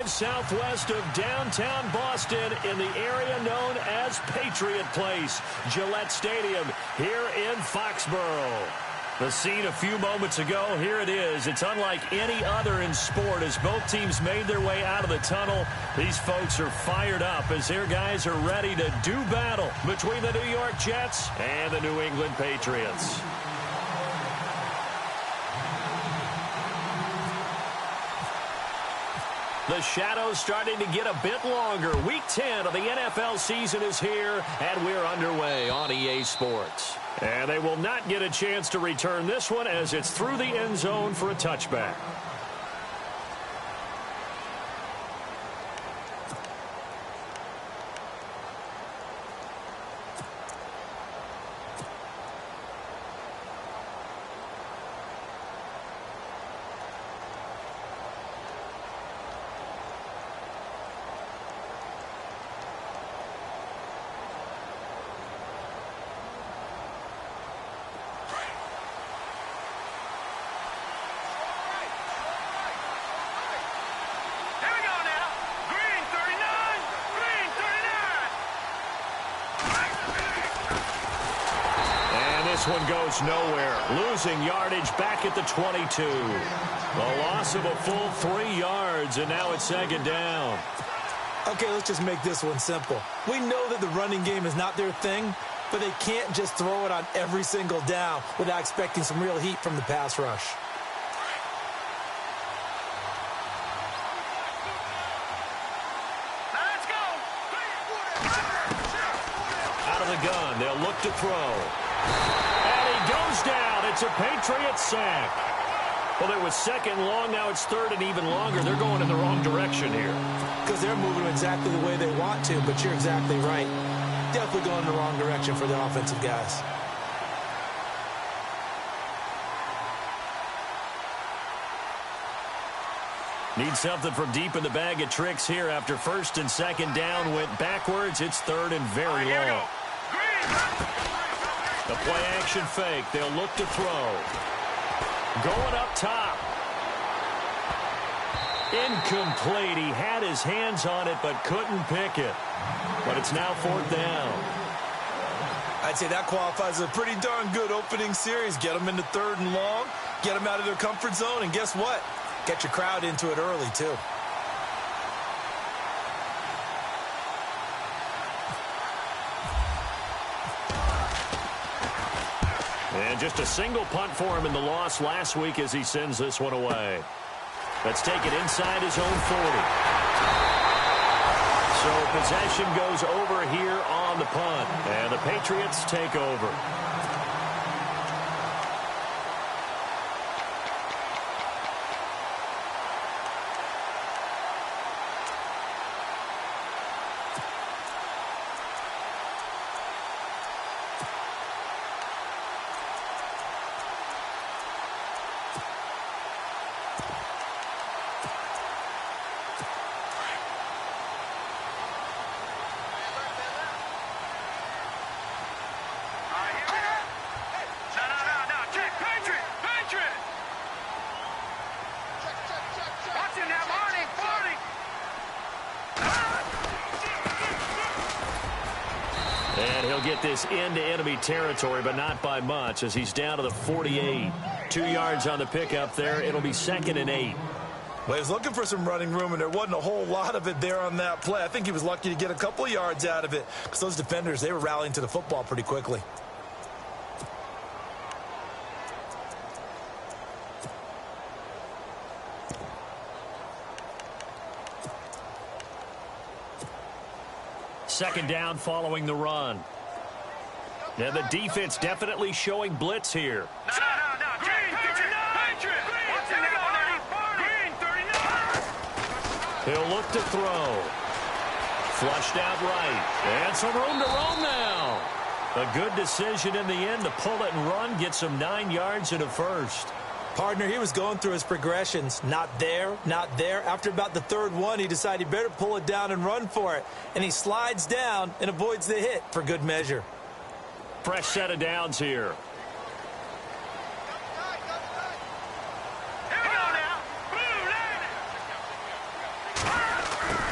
southwest of downtown Boston in the area known as Patriot Place, Gillette Stadium here in Foxborough. The scene a few moments ago, here it is. It's unlike any other in sport as both teams made their way out of the tunnel. These folks are fired up as their guys are ready to do battle between the New York Jets and the New England Patriots. The shadow's starting to get a bit longer. Week 10 of the NFL season is here, and we're underway on EA Sports. And they will not get a chance to return this one as it's through the end zone for a touchback. This one goes nowhere, losing yardage back at the 22. A loss of a full 3 yards, and now it's second down. Okay, let's just make this one simple. We know that the running game is not their thing, but they can't just throw it on every single down without expecting some real heat from the pass rush. Out of the gun, they'll look to throw. Goes down. It's a Patriot sack. Well, it was second long. Now it's third and even longer. They're going in the wrong direction here. Because they're moving exactly the way they want to, but you're exactly right. Definitely going in the wrong direction for the offensive guys. Need something from deep in the bag of tricks here after first and second down went backwards. It's third and very long. The play-action fake. They'll look to throw. Going up top. Incomplete. He had his hands on it but couldn't pick it. But it's now fourth down. I'd say that qualifies as a pretty darn good opening series. Get them into third and long. Get them out of their comfort zone. And guess what? Get your crowd into it early, too. And just a single punt for him in the loss last week as he sends this one away. Let's take it inside his own 40. So possession goes over here on the punt. And the Patriots take over. And he'll get this into enemy territory, but not by much as he's down to the 48. 2 yards on the pickup there. It'll be 2nd and 8. Well, he was looking for some running room, and there wasn't a whole lot of it there on that play. I think he was lucky to get a couple of yards out of it because those defenders, they were rallying to the football pretty quickly. Second down following the run. Now the defense definitely showing blitz here. He'll look to throw. Flushed out right. And some room to roam now. A good decision in the end to pull it and run. Get some 9 yards and a first. Partner, he was going through his progressions. Not there, not there. After about the third one, he decided he better pull it down and run for it. And he slides down and avoids the hit for good measure. Fresh set of downs here.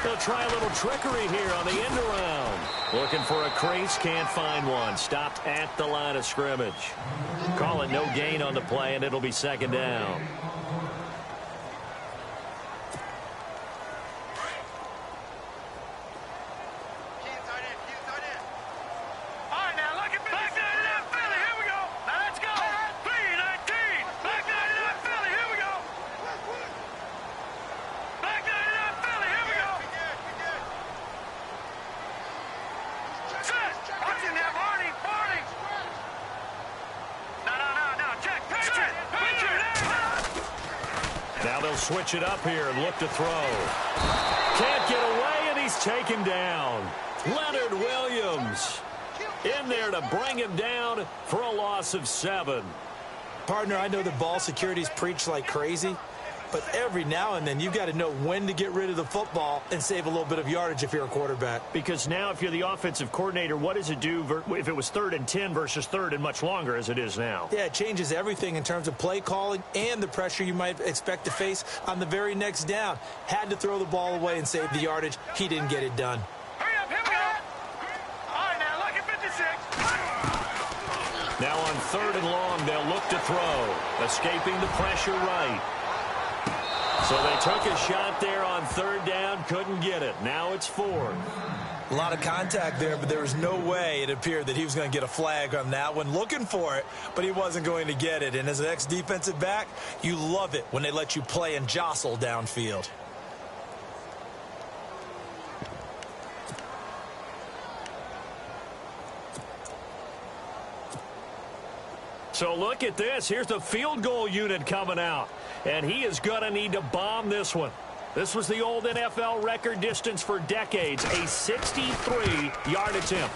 They'll try a little trickery here on the end around. Looking for a crease, can't find one. Stopped at the line of scrimmage. Call it no gain on the play, and it'll be second down. Now they'll switch it up here and look to throw. Can't get away, and he's taken down. Leonard Williams in there to bring him down for a loss of 7. Partner, I know the ball security's preached like crazy, but every now and then you've got to know when to get rid of the football and save a little bit of yardage if you're a quarterback. Because now if you're the offensive coordinator, what does it do if it was 3rd and 10 versus 3rd and much longer as it is now? Yeah, it changes everything in terms of play calling and the pressure you might expect to face on the very next down. Had to throw the ball away and save the yardage. He didn't get it done. Hurry up, here we go. All right, now look at 56. Now on 3rd and long, they'll look to throw. Escaping the pressure right. So they took a shot there on 3rd down, couldn't get it. Now it's 4th. A lot of contact there, but there was no way it appeared that he was going to get a flag on that one. Looking for it, but he wasn't going to get it. And as an ex-defensive back, you love it when they let you play and jostle downfield. So look at this. Here's the field goal unit coming out. And he is going to need to bomb this one. This was the old NFL record distance for decades, a 63-yard attempt.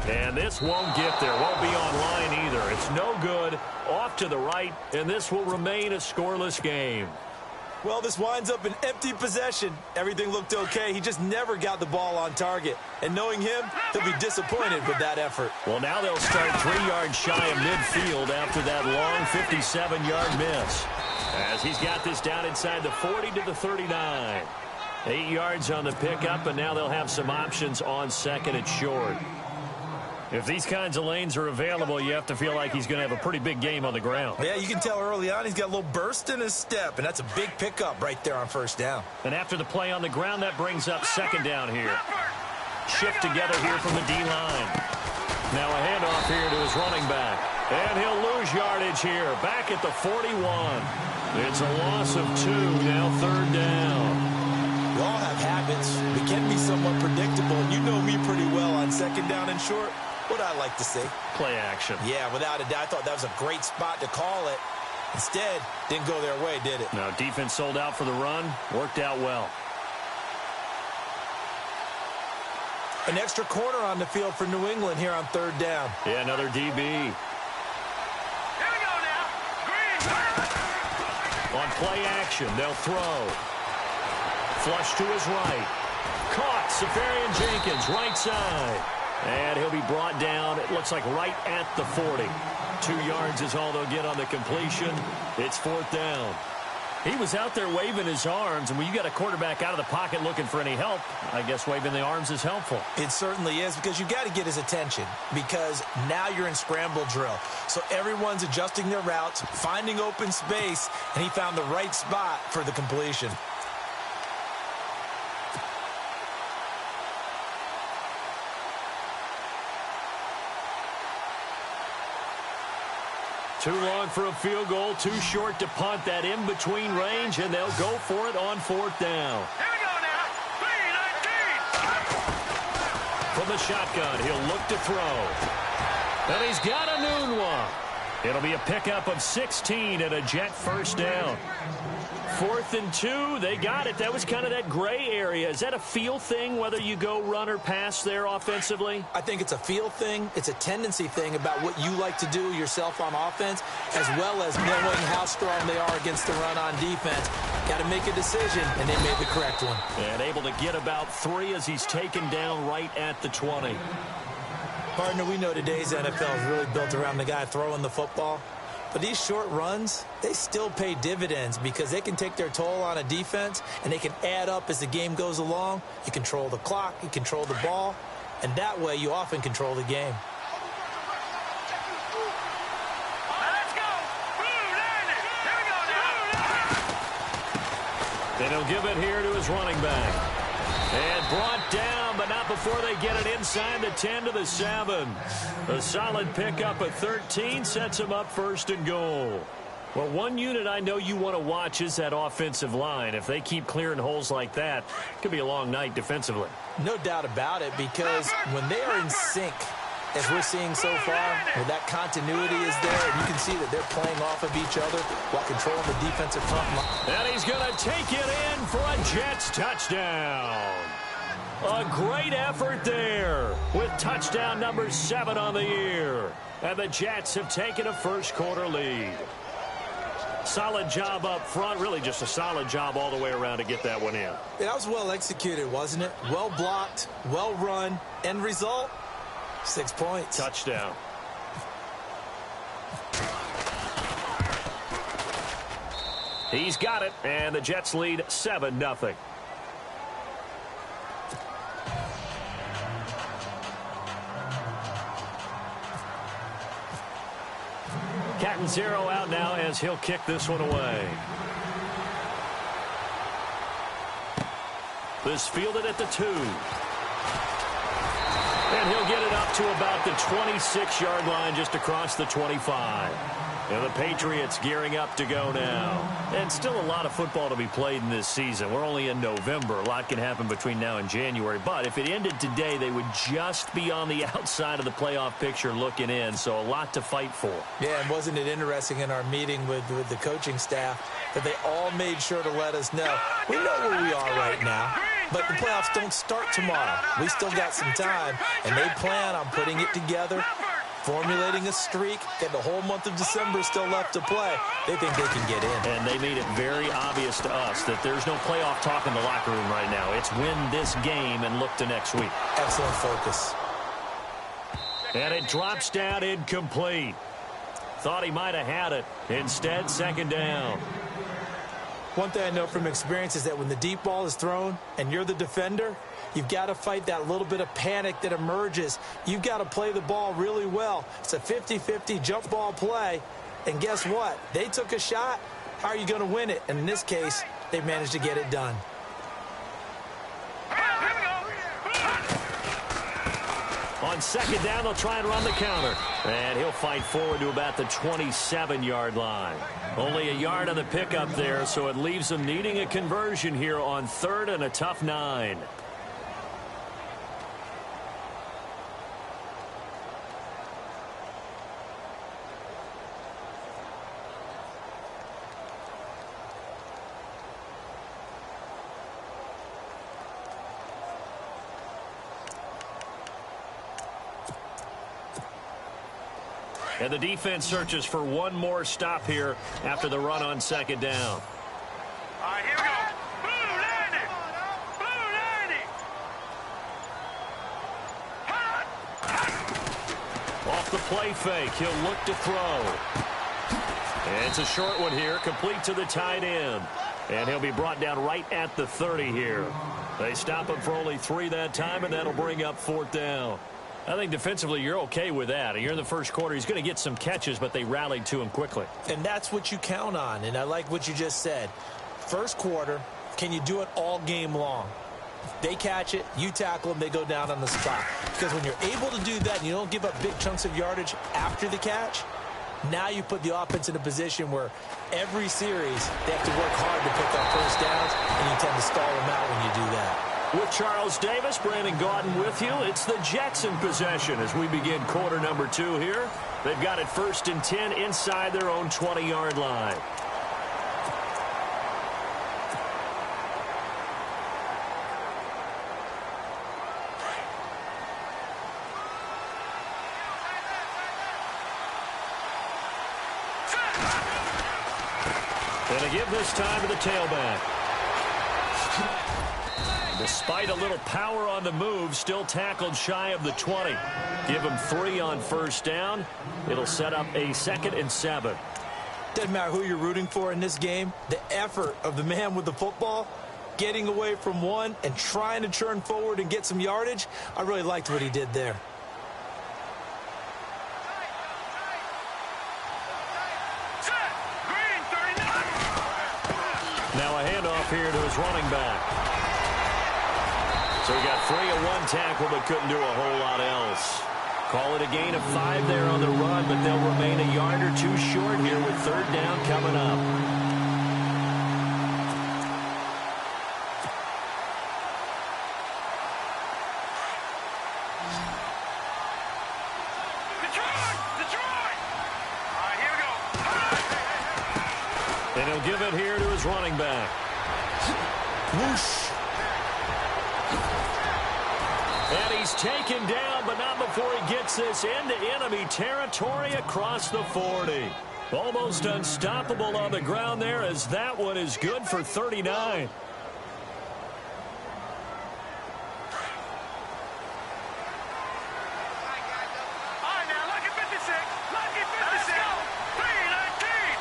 And this won't get there. Won't be on line either. It's no good. Off to the right, and this will remain a scoreless game. Well, this winds up an empty possession. Everything looked okay. He just never got the ball on target. And knowing him, he'll be disappointed with that effort. Well, now they'll start 3 yards shy of midfield after that long 57-yard miss. As he's got this down inside the 40 to the 39. 8 yards on the pickup, and now they'll have some options on 2nd and short. If these kinds of lanes are available, you have to feel like he's going to have a pretty big game on the ground. Yeah, you can tell early on he's got a little burst in his step, and that's a big pickup right there on 1st down. And after the play on the ground, that brings up 2nd down here. Shift together here from the D-line. Now a handoff here to his running back. And he'll lose yardage here, back at the 41. It's a loss of 2, now 3rd down. We all have habits. We can be somewhat predictable, and you know me pretty well on 2nd down and short. What I like to see. Play action. Yeah, without a doubt, I thought that was a great spot to call it. Instead, didn't go their way, did it? No, defense sold out for the run. Worked out well. An extra corner on the field for New England here on 3rd down. Yeah, another DB. Here we go now. Green. On play action, they'll throw. Flush to his right. Caught. Safarian Jenkins, right side. And he'll be brought down, it looks like right at the 40. 2 yards is all they'll get on the completion. It's 4th down. He was out there waving his arms, and when you got a quarterback out of the pocket looking for any help, I guess waving the arms is helpful. It certainly is, because you got to get his attention, because now you're in scramble drill. So everyone's adjusting their routes, finding open space, and he found the right spot for the completion. Too long for a field goal, too short to punt. That in-between range, and they'll go for it on 4th down. Here we go now. 3-19. From the shotgun, he'll look to throw. And he's got a noon one. It'll be a pickup of 16 and a Jet 1st down. 4th and 2, they got it. That was kind of that gray area. Is that a feel thing, whether you go run or pass there offensively? I think it's a feel thing. It's a tendency thing about what you like to do yourself on offense, as well as knowing how strong they are against the run on defense. Got to make a decision, and they made the correct one. And able to get about 3 as he's taken down right at the 20. Partner, we know today's NFL is really built around the guy throwing the football. But these short runs, they still pay dividends because they can take their toll on a defense, and they can add up as the game goes along. You control the clock, you control the ball, and that way you often control the game. Let's go. Here we go now. And he'll give it here to his running back. And brought down, but not before they get it inside the 10 to the 7. A solid pickup at 13 sets him up first and goal. Well, one unit I know you want to watch is that offensive line. If they keep clearing holes like that, it could be a long night defensively. No doubt about it, because when they are in sync, as we're seeing so far, where that continuity is there, and you can see that they're playing off of each other while controlling the defensive front line. And he's going to take it in for a Jets touchdown. A great effort there with touchdown number 7 on the year. And the Jets have taken a first-quarter lead. Solid job up front, really just a solid job all the way around to get that one in. That was well executed, wasn't it? Well blocked, well run. End result, 6 points. Touchdown. He's got it, and the Jets lead 7-0. Cat and zero out now as he'll kick this one away. This fielded at the 2. And he'll get it up to about the 26-yard line, just across the 25. And the Patriots gearing up to go now. And still a lot of football to be played in this season. We're only in November. A lot can happen between now and January. But if it ended today, they would just be on the outside of the playoff picture looking in. So a lot to fight for. Yeah, and wasn't it interesting in our meeting with the coaching staff that they all made sure to let us know, we know where we are right now, but the playoffs don't start tomorrow. We still got some time, and they plan on putting it together, formulating a streak, and the whole month of December still left to play. They think they can get in. And they made it very obvious to us that there's no playoff talk in the locker room right now. It's win this game and look to next week. Excellent focus. And it drops down incomplete. Thought he might have had it. Instead, second down. One thing I know from experience is that when the deep ball is thrown and you're the defender, you've got to fight that little bit of panic that emerges. You've got to play the ball really well. It's a 50-50 jump ball play. And guess what? They took a shot. How are you going to win it? And in this case, they managed to get it done. On second down, they'll try and run the counter. And he'll fight forward to about the 27-yard line. Only a yard on the pickup there, so it leaves them needing a conversion here on third and a tough 9. And the defense searches for one more stop here after the run on second down. All right, here we go. Blue landing. Blue landing. Off the play fake, he'll look to throw. And it's a short one here, complete to the tight end. And he'll be brought down right at the 30 here. They stop him for only 3 that time, and that'll bring up fourth down. I think defensively you're okay with that. You're in the first quarter. He's going to get some catches, but they rallied to him quickly. And that's what you count on, and I like what you just said. First quarter, can you do it all game long? They catch it, you tackle them, they go down on the spot. Because when you're able to do that and you don't give up big chunks of yardage after the catch, now you put the offense in a position where every series they have to work hard to pick up first downs, and you tend to stall them out when you do that. With Charles Davis, Brandon Gaudin with you. It's the Jets in possession as we begin quarter number 2 here. They've got it 1st and 10 inside their own 20-yard line. And a give this time to the tailback. Despite a little power on the move, still tackled shy of the 20. Give him 3 on first down. It'll set up a 2nd and 7. Doesn't matter who you're rooting for in this game, the effort of the man with the football, getting away from one and trying to turn forward and get some yardage, I really liked what he did there. Now a handoff here to his running back. So he got free of one tackle but couldn't do a whole lot else. Call it a gain of 5 there on the run, but they'll remain a yard or two short here with third down coming up. Detroit! All right, here we go. And he'll give it here to his running back. Whoosh. And he's taken down, but not before he gets this into enemy territory across the 40. Almost unstoppable on the ground there, as that one is good for 39. All right, now, lucky 56. Lucky 56. 319.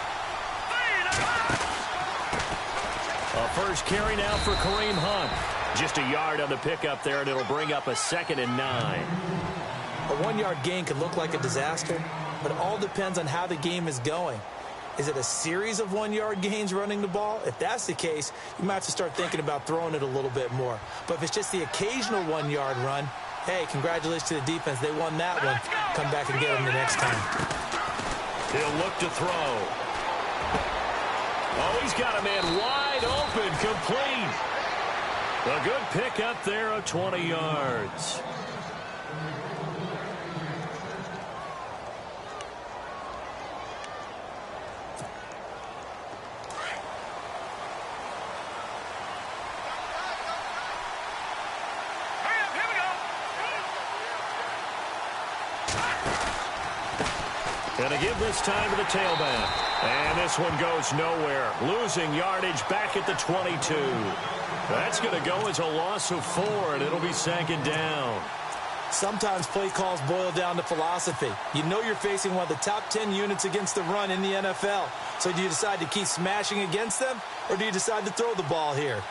319. A first carry now for Kareem Hunt. Just a yard on the pickup there, and it'll bring up a 2nd and 9. A 1-yard gain could look like a disaster, but it all depends on how the game is going. Is it a series of 1-yard gains running the ball? If that's the case, you might have to start thinking about throwing it a little bit more. But if it's just the occasional 1-yard run, hey, congratulations to the defense. They won that one. Come back and get them the next time. He'll look to throw. Oh, he's got a man wide open, complete. A good pick up there of 20 yards. Gonna give this time to the tailback. And this one goes nowhere. Losing yardage back at the 22. That's going to go as a loss of 4, and it'll be 2nd down. Sometimes play calls boil down to philosophy. You know you're facing one of the top 10 units against the run in the NFL. So do you decide to keep smashing against them, or do you decide to throw the ball here?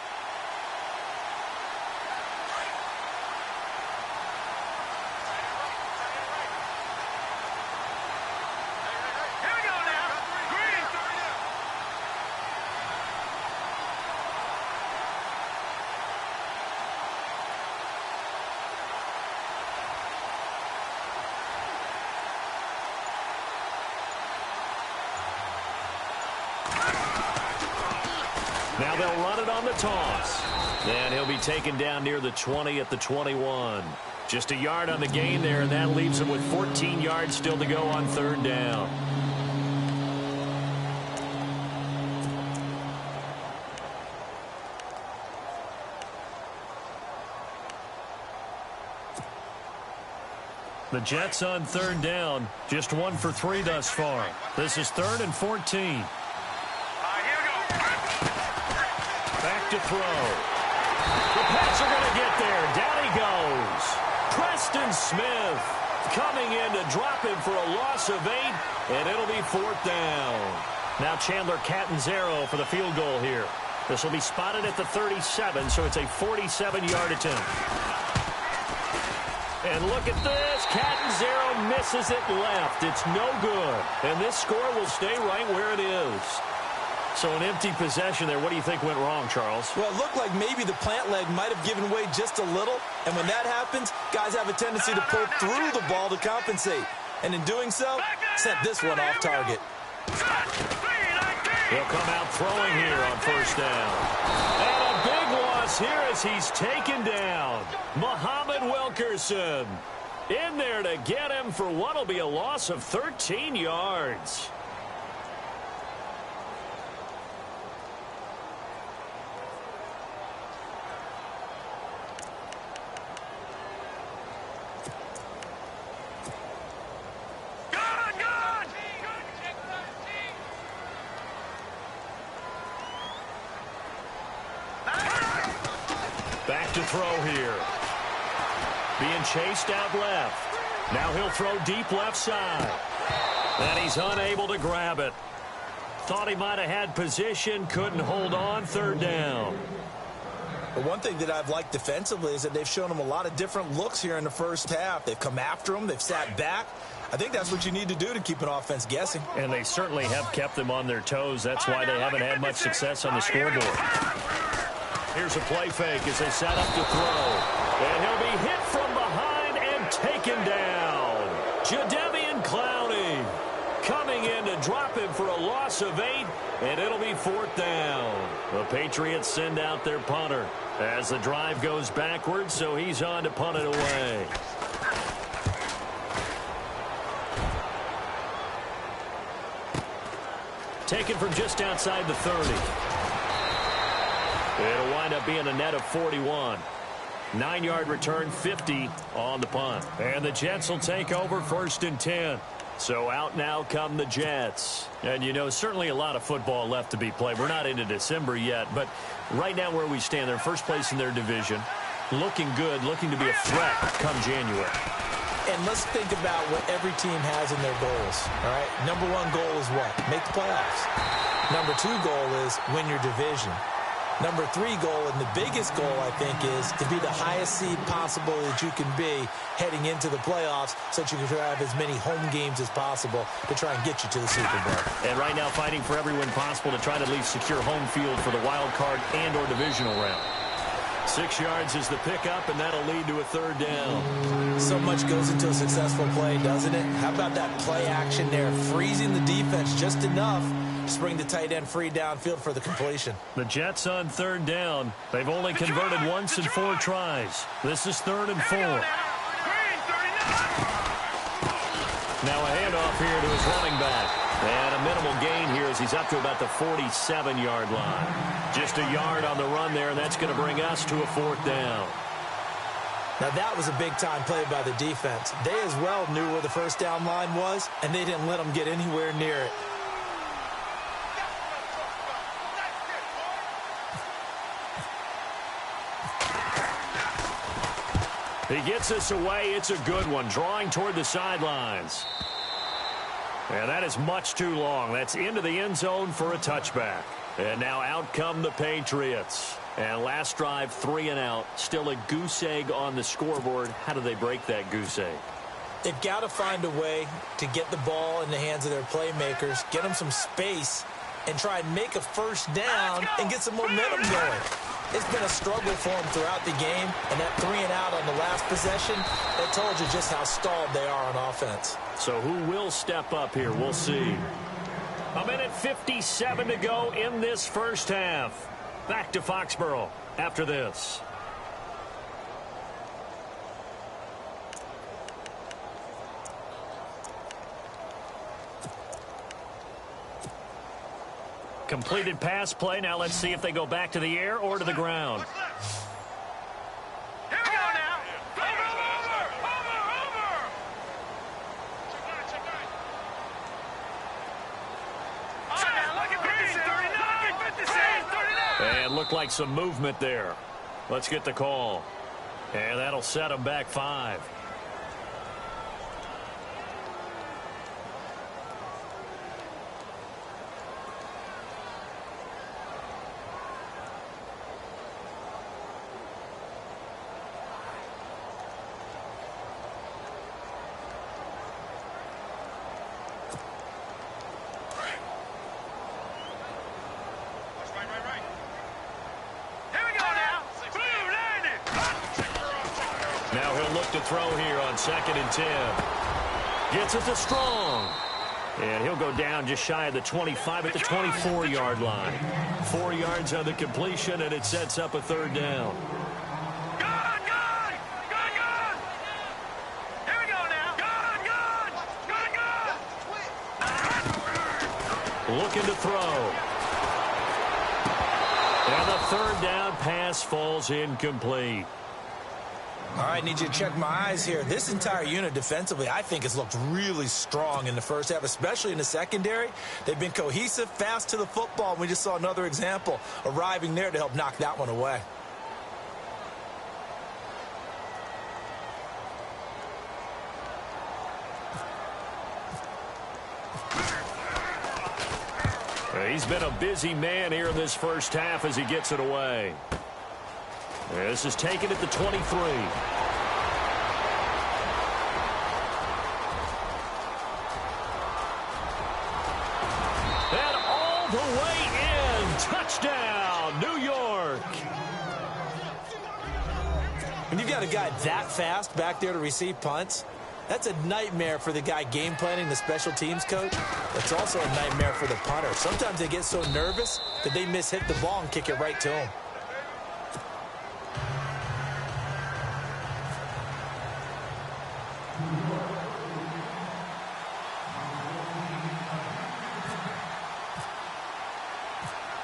Now they'll run it on the toss. And he'll be taken down near the 20 at the 21. Just a yard on the gain there, and that leaves him with 14 yards still to go on 3rd down. The Jets on 3rd down, just 1 for 3 thus far. This is 3rd and 14. Back to throw. The Pats are going to get there. Down he goes. Preston Smith coming in to drop him for a loss of 8, and it'll be 4th down. Now Chandler Catanzaro for the field goal here. This will be spotted at the 37, so it's a 47-yard attempt. And look at this. Catanzaro misses it left. It's no good. And this score will stay right where it is. So an empty possession there. What do you think went wrong, Charles? Well, it looked like maybe the plant leg might have given way just a little. And when that happens, guys have a tendency to pull through the ball to compensate. And in doing so, sent this one off target. He'll come out throwing here on 1st down. And a big loss here as he's taken down. Muhammad Wilkerson in there to get him for what will be a loss of 13 yards. Back to throw here. Being chased out left. Now he'll throw deep left side. And he's unable to grab it. Thought he might have had position, couldn't hold on, third down. But one thing that I've liked defensively is that they've shown him a lot of different looks here in the first half. They've come after him. They've sat back. I think that's what you need to do to keep an offense guessing. And they certainly have kept them on their toes. That's why they haven't had much success on the scoreboard. Here's a play fake as they set up to throw. And he'll be hit from behind and taken down. Jadeveon Clowney coming in to drop him for a loss of 8, and it'll be fourth down. The Patriots send out their punter as the drive goes backwards, so he's on to punt it away. Taken from just outside the 30. It'll wind up being a net of 41. 9-yard return, 50 on the punt. And the Jets will take over first and 10. So out now come the Jets. And, you know, certainly a lot of football left to be played. We're not into December yet, but right now where we stand, they're first place in their division. Looking good, looking to be a threat come January. And let's think about what every team has in their goals, all right? Number one goal is what? Make the playoffs. Number two goal is win your division. Number three goal, and the biggest goal, I think, is to be the highest seed possible that you can be heading into the playoffs so that you can have as many home games as possible to try and get you to the Super Bowl. And right now fighting for every win possible to try to at least secure home field for the wild card and or divisional round. 6 yards is the pickup, and that'll lead to a third down. So much goes into a successful play, doesn't it? How about that play action there, freezing the defense just enough to bring the tight end free downfield for the completion. The Jets on third down. They've only converted once in 4 tries. This is 3rd and 4. Now a handoff here to his running back. And a minimal gain here as he's up to about the 47-yard line. Just a yard on the run there, and that's going to bring us to a 4th down. Now that was a big-time play by the defense. They as well knew where the first down line was, and they didn't let them get anywhere near it. He gets us away. It's a good one. Drawing toward the sidelines. And that is much too long. That's into the end zone for a touchback. And now out come the Patriots. And last drive, 3 and out. Still a goose egg on the scoreboard. How do they break that goose egg? They've got to find a way to get the ball in the hands of their playmakers, get them some space, and try and make a first down and get some momentum going. It's been a struggle for them throughout the game, and that 3 and out on the last possession, that told you just how stalled they are on offense. So who will step up here? We'll see. 1:57 to go in this first half. Back to Foxborough after this. Completed pass play. Now let's see if they go back to the air or to the ground. Here we go now. Over. All right, now look at 39. And looked like some movement there. Let's get the call. And that'll set them back 5. Now he'll look to throw here on 2nd and 10. Gets it to Strong. And he'll go down just shy of the 25 at the 24-yard line. 4 yards on the completion, and it sets up a 3rd down. Good. Here we go now. Good. Looking to throw. And the 3rd down pass falls incomplete. All right, need you to check my eyes here. This entire unit defensively, I think, has looked really strong in the first half, especially in the secondary. They've been cohesive, fast to the football, and we just saw another example arriving there to help knock that one away. He's been a busy man here in this first half as he gets it away. This is taken at the 23. And all the way in. Touchdown, New York. When you've got a guy that fast back there to receive punts, that's a nightmare for the guy game planning, the special teams coach. It's also a nightmare for the punter. Sometimes they get so nervous that they hit the ball and kick it right to him.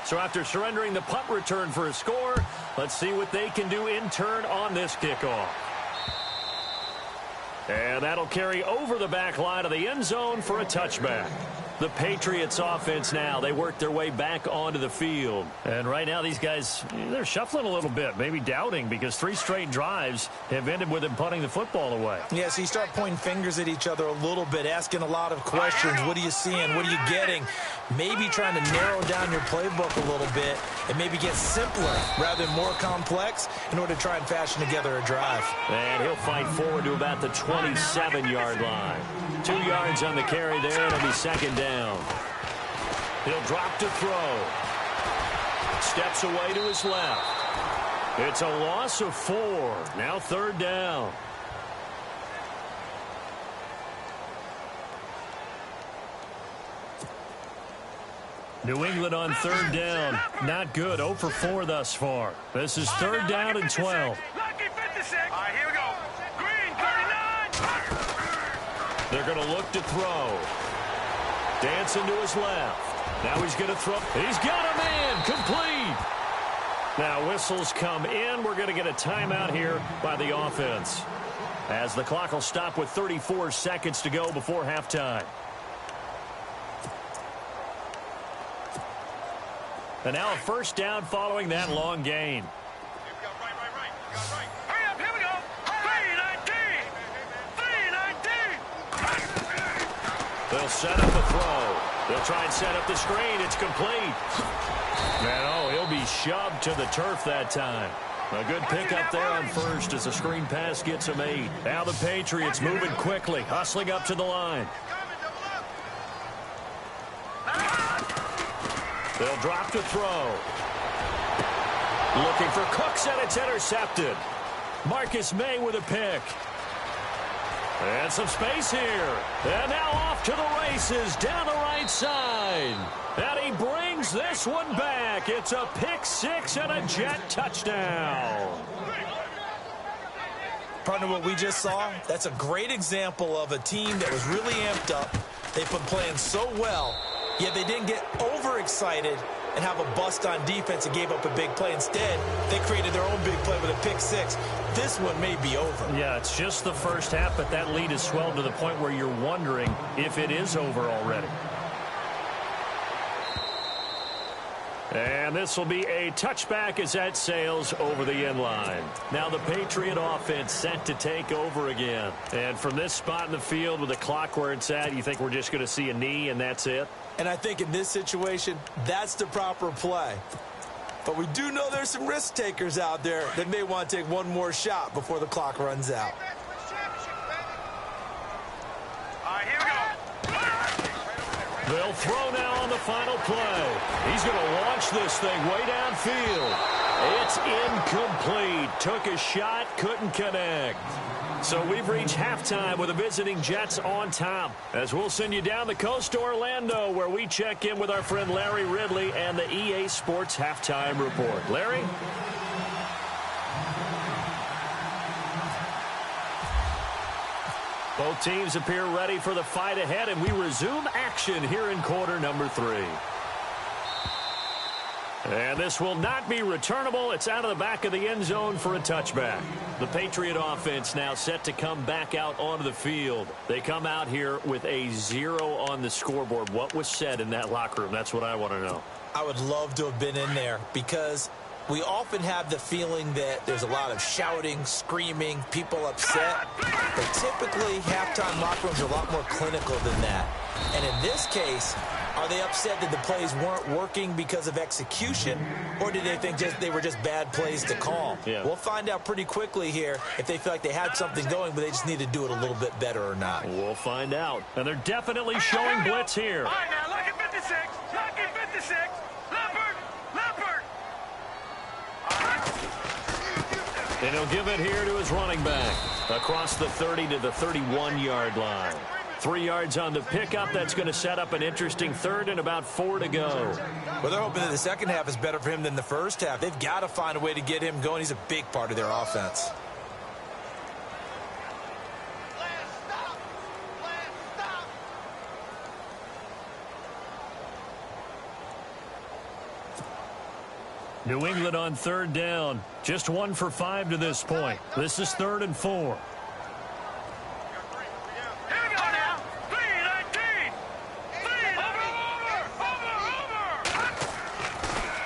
So after surrendering the punt return for a score, let's see what they can do in turn on this kickoff. And that'll carry over the back line of the end zone for a touchback. The Patriots offense now, they work their way back onto the field. And right now these guys, they're shuffling a little bit, maybe doubting, because 3 straight drives have ended with them punting the football away. Yeah, so you start pointing fingers at each other a little bit, asking a lot of questions. What are you seeing? What are you getting? Maybe trying to narrow down your playbook a little bit and maybe get simpler rather than more complex in order to try and fashion together a drive. And he'll fight forward to about the 27-yard line. 2 yards on the carry there, and it'll be second down. He'll drop to throw. Steps away to his left. It's a loss of 4. Now third down. New England on third down. Not good. 0 for 4 thus far. This is third down and 12. Lucky 56. All right, here we go. Green, 39. They're going to look to throw. Dancing to his left. Now he's going to throw. He's got a man. Complete. Now whistles come in. We're going to get a timeout here by the offense, as the clock will stop with 34 seconds to go before halftime. And now a first down following that long gain. Hurry up, here we go. 319. 319. They'll set up a throw. They'll try and set up the screen. It's complete. And he'll be shoved to the turf that time. A good pickup there on first as the screen pass gets him 8. Now the Patriots moving quickly, hustling up to the line. They'll drop to throw. Looking for Cooks, and it's intercepted. Marcus May with a pick. And some space here. And now off to the races down the right side. And he brings this one back. It's a pick 6 and a Jet touchdown. Partner, what we just saw, that's a great example of a team that was really amped up. They've been playing so well, yet they didn't get overexcited and have a bust on defense and gave up a big play. Instead, they created their own big play with a pick 6. This one may be over. Yeah, it's just the first half, but that lead has swelled to the point where you're wondering if it is over already. And this will be a touchback as that sails over the end line. Now the Patriot offense set to take over again. And from this spot in the field with the clock where it's at, you think we're just going to see a knee and that's it? And I think in this situation, that's the proper play. But we do know there's some risk takers out there that may want to take one more shot before the clock runs out. All right, here we go. They'll throw now on the final play. He's going to launch this thing way downfield. It's incomplete. Took a shot, couldn't connect. So we've reached halftime with the visiting Jets on top, as we'll send you down the coast to Orlando, where we check in with our friend Larry Ridley and the EA Sports Halftime Report. Larry? Both teams appear ready for the fight ahead, and we resume action here in quarter number 3. And this will not be returnable. It's out of the back of the end zone for a touchback. The Patriot offense now set to come back out onto the field. They come out here with a 0 on the scoreboard. What was said in that locker room? That's what I want to know. I would love to have been in there, because we often have the feeling that there's a lot of shouting, screaming, people upset. But typically, halftime locker rooms are a lot more clinical than that. And in this case, Are they upset that the plays weren't working because of execution, or did they think they were just bad plays to call? Yeah. We'll find out pretty quickly here if they feel like they had something going, but they just need to do it a little bit better or not. We'll find out. And they're definitely showing blitz here. All right, now, look at 56. Look at 56. Leopard. Leopard. And he'll give it here to his running back. Across the 30 to the 31-yard line. 3 yards on the pickup. That's going to set up an interesting third and about 4 to go. Well, they're hoping that the second half is better for him than the first half. They've got to find a way to get him going. He's a big part of their offense. New England on third down. Just 1 for 5 to this point. This is 3rd and 4.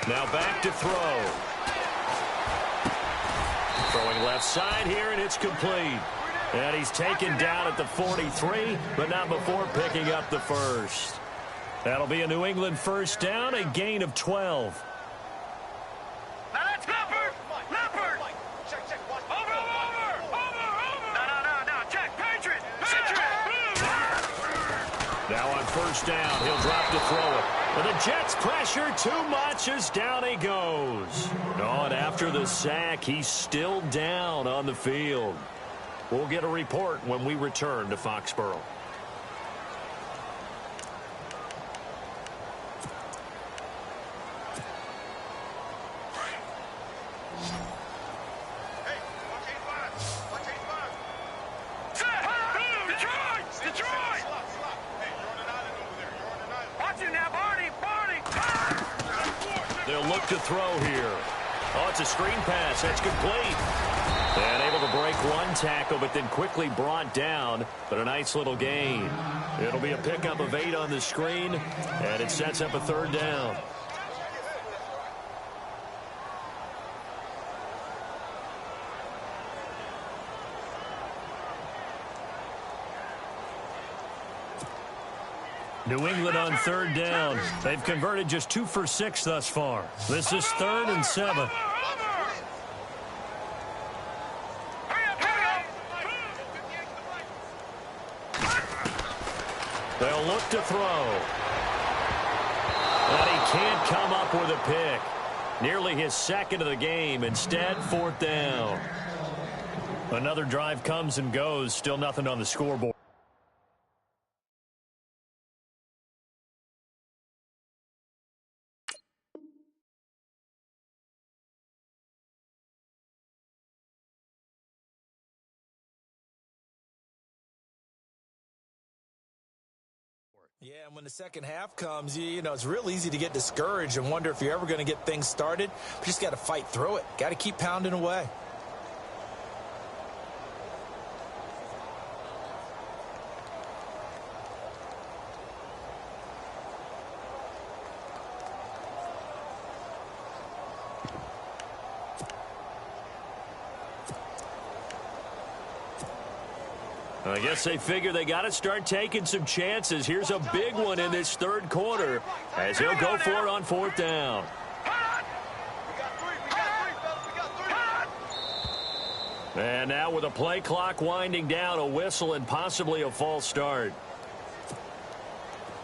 Now back to throw. Throwing left side here, and it's complete. And he's taken down at the 43, but not before picking up the first. That'll be a New England first down, a gain of 12. Now that's Leopard. Leopard. Check, check. Over. No. Check. Patriot. Now on first down, he'll drop to throw it. And the Jets pressure too much as down he goes. And after the sack, he's still down on the field. We'll get a report when we return to Foxborough. They'll look to throw here. Oh, it's a screen pass. That's complete. And able to break one tackle, but then quickly brought down. But a nice little gain. It'll be a pickup of 8 on the screen, and it sets up a third down. New England on third down. They've converted just 2 for 6 thus far. This is 3rd and 7. They'll look to throw. And he can't come up with a pick. Nearly his second of the game. Instead, 4th down. Another drive comes and goes. Still nothing on the scoreboard. Yeah, and when the second half comes, you know, it's real easy to get discouraged and wonder if you're ever going to get things started. But you just got to fight through it. Got to keep pounding away. I guess they figure they got to start taking some chances. Here's a big one in this third quarter as he'll go for it on 4th down. And now with a play clock winding down, a whistle and possibly a false start.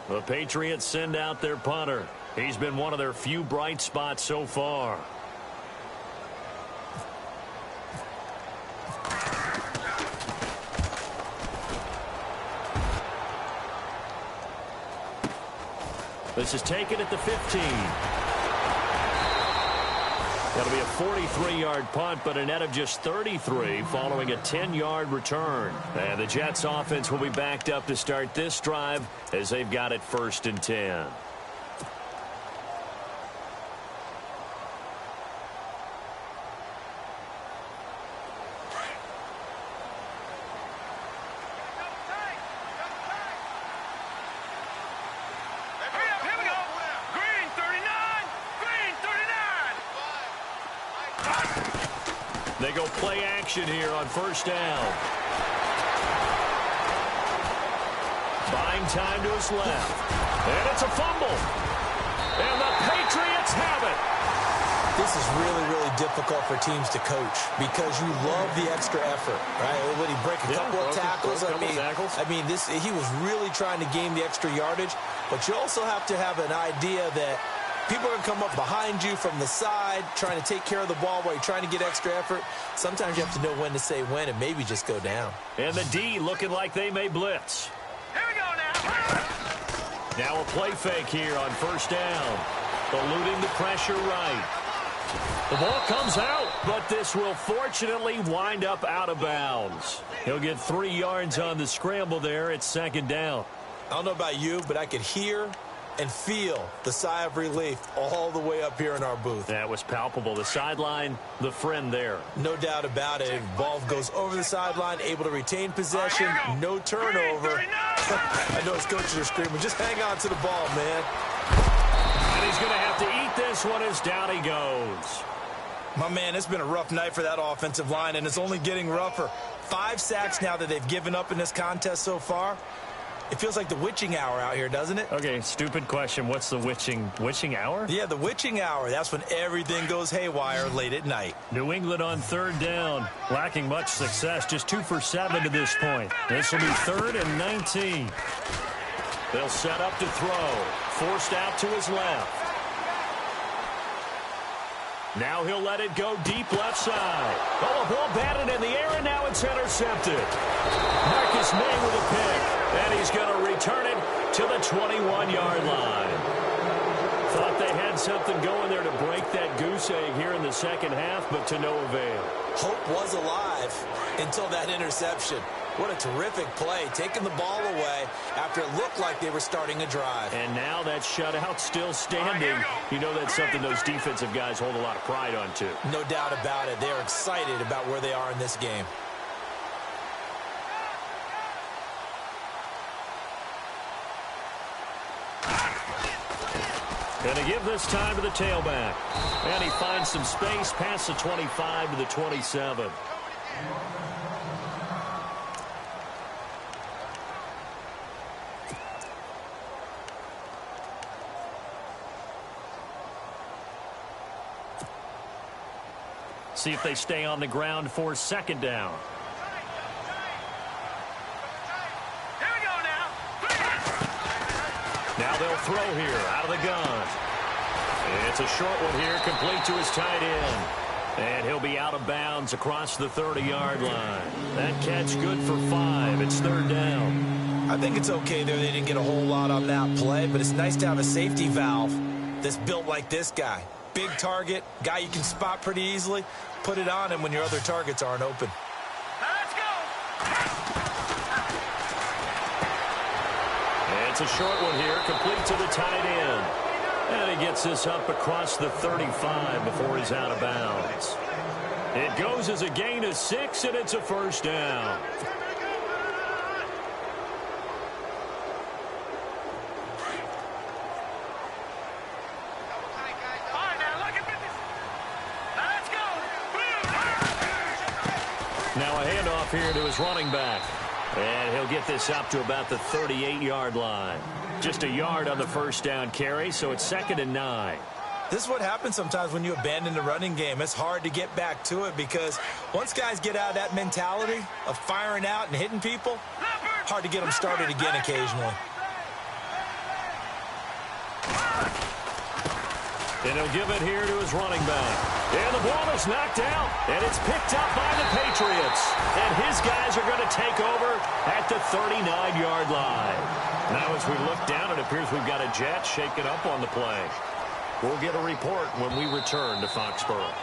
The Patriots send out their punter. He's been one of their few bright spots so far. This is taken at the 15. That'll be a 43-yard punt, but a net of just 33 following a 10-yard return. And the Jets offense will be backed up to start this drive as they've got it 1st and 10. They go play action here on 1st down. Buying time to his left. And it's a fumble. And the Patriots have it. This is really, really difficult for teams to coach because you love the extra effort, right? When he break a couple of tackles, he was really trying to gain the extra yardage. But you also have to have an idea that people are going to come up behind you from the side, trying to take care of the ball while you're trying to get extra effort. Sometimes you have to know when to say when and maybe just go down. And the D looking like they may blitz. Here we go now. Now a play fake here on first down. Eluding the pressure right. The ball comes out, but this will fortunately wind up out of bounds. He'll get 3 yards on the scramble there. It's second down. I don't know about you, but I could hear and feel the sigh of relief all the way up here in our booth. That was palpable. The sideline, the friend there. No doubt about it. Ball goes over the sideline, able to retain possession, no turnover. I know his coaches are screaming, just hang on to the ball, man. And he's going to have to eat this one as down he goes. My man, it's been a rough night for that offensive line, and it's only getting rougher. 5 sacks now that they've given up in this contest so far. It feels like the witching hour out here, doesn't it? Okay, stupid question. What's the witching hour? Yeah, the witching hour. That's when everything goes haywire late at night. New England on third down. Lacking much success. Just 2 for 7 to this point. This will be 3rd and 19. They'll set up to throw. Forced out to his left. Now he'll let it go deep left side. Oh, a ball batted in the air, and now it's intercepted. Marcus May with a pick, and he's going to return it to the 21-yard line. Thought they had something going there to break that goose egg here in the second half, but to no avail. Hope was alive until that interception. What a terrific play, taking the ball away after it looked like they were starting a drive. And now that shutout still standing. You know that's something those defensive guys hold a lot of pride on, too. No doubt about it. They're excited about where they are in this game. Going to give this time to the tailback. And he finds some space past the 25 to the 27. See if they stay on the ground for second down. Here we go now. Now they'll throw here out of the gun. It's a short one here, complete to his tight end. And he'll be out of bounds across the 30-yard line. That catch good for 5. It's third down. I think it's okay there. They didn't get a whole lot on that play, but it's nice to have a safety valve that's built like this guy. Big target, guy you can spot pretty easily. Put it on him when your other targets aren't open. Let's go. It's a short one here, complete to the tight end. And he gets this up across the 35 before he's out of bounds. It goes as a gain of 6, and it's a first down. Now a handoff here to his running back. And he'll get this up to about the 38-yard line. Just a yard on the first down carry, so it's 2nd and 9. This is what happens sometimes when you abandon the running game. It's hard to get back to it because once guys get out of that mentality of firing out and hitting people, hard to get them started again occasionally. And he'll give it here to his running back. And the ball is knocked out, and it's picked up by the Patriots. And his guys are going to take over at the 39-yard line. Now as we look down, it appears we've got a jet shaking up on the play. We'll get a report when we return to Foxborough.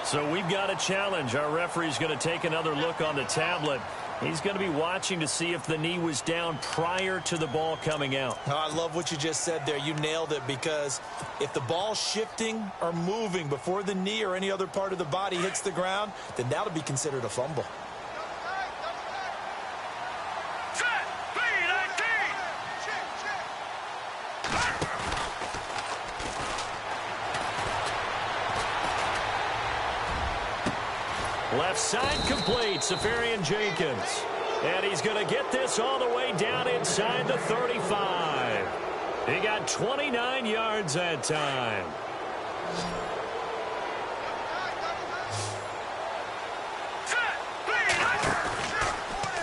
So we've got a challenge. Our referee's going to take another look on the tablet. He's going to be watching to see if the knee was down prior to the ball coming out. Oh, I love what you just said there. You nailed it, because if the ball's shifting or moving before the knee or any other part of the body hits the ground, then that'll be considered a fumble. Left side complete, Safarian Jenkins. And he's going to get this all the way down inside the 35. He got 29 yards that time.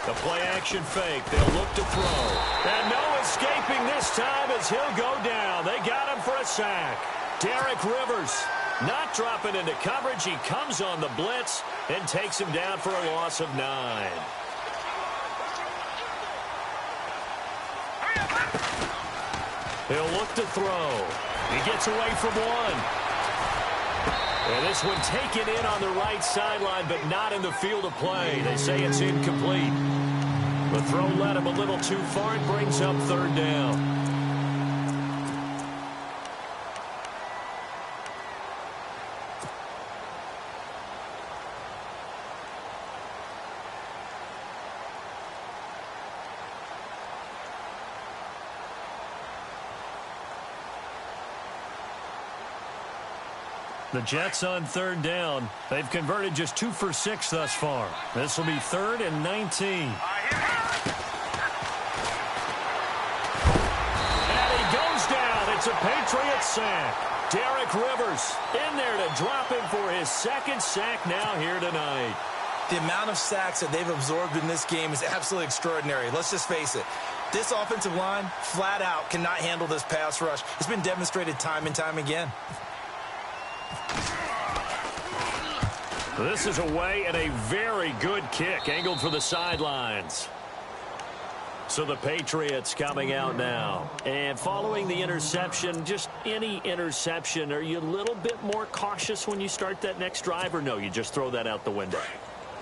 The play-action fake. They'll look to throw. And no escaping this time as he'll go down. They got him for a sack. Derek Rivers not dropping into coverage. He comes on the blitz and takes him down for a loss of 9. He'll look to throw. He gets away from one. And this one taken in on the right sideline, but not in the field of play. They say it's incomplete. The throw led him a little too far. It brings up 3rd down. The Jets on 3rd down. They've converted just 2 for 6 thus far. This will be 3rd and 19. And he goes down. It's a Patriots sack. Derek Rivers in there to drop him for his 2nd sack now here tonight. The amount of sacks that they've absorbed in this game is absolutely extraordinary. Let's just face it. This offensive line, flat out, cannot handle this pass rush. It's been demonstrated time and time again. This is away and a very good kick angled for the sidelines. So the Patriots coming out now. And following the interception, just any interception, are you a little bit more cautious when you start that next drive, or no, you just throw that out the window?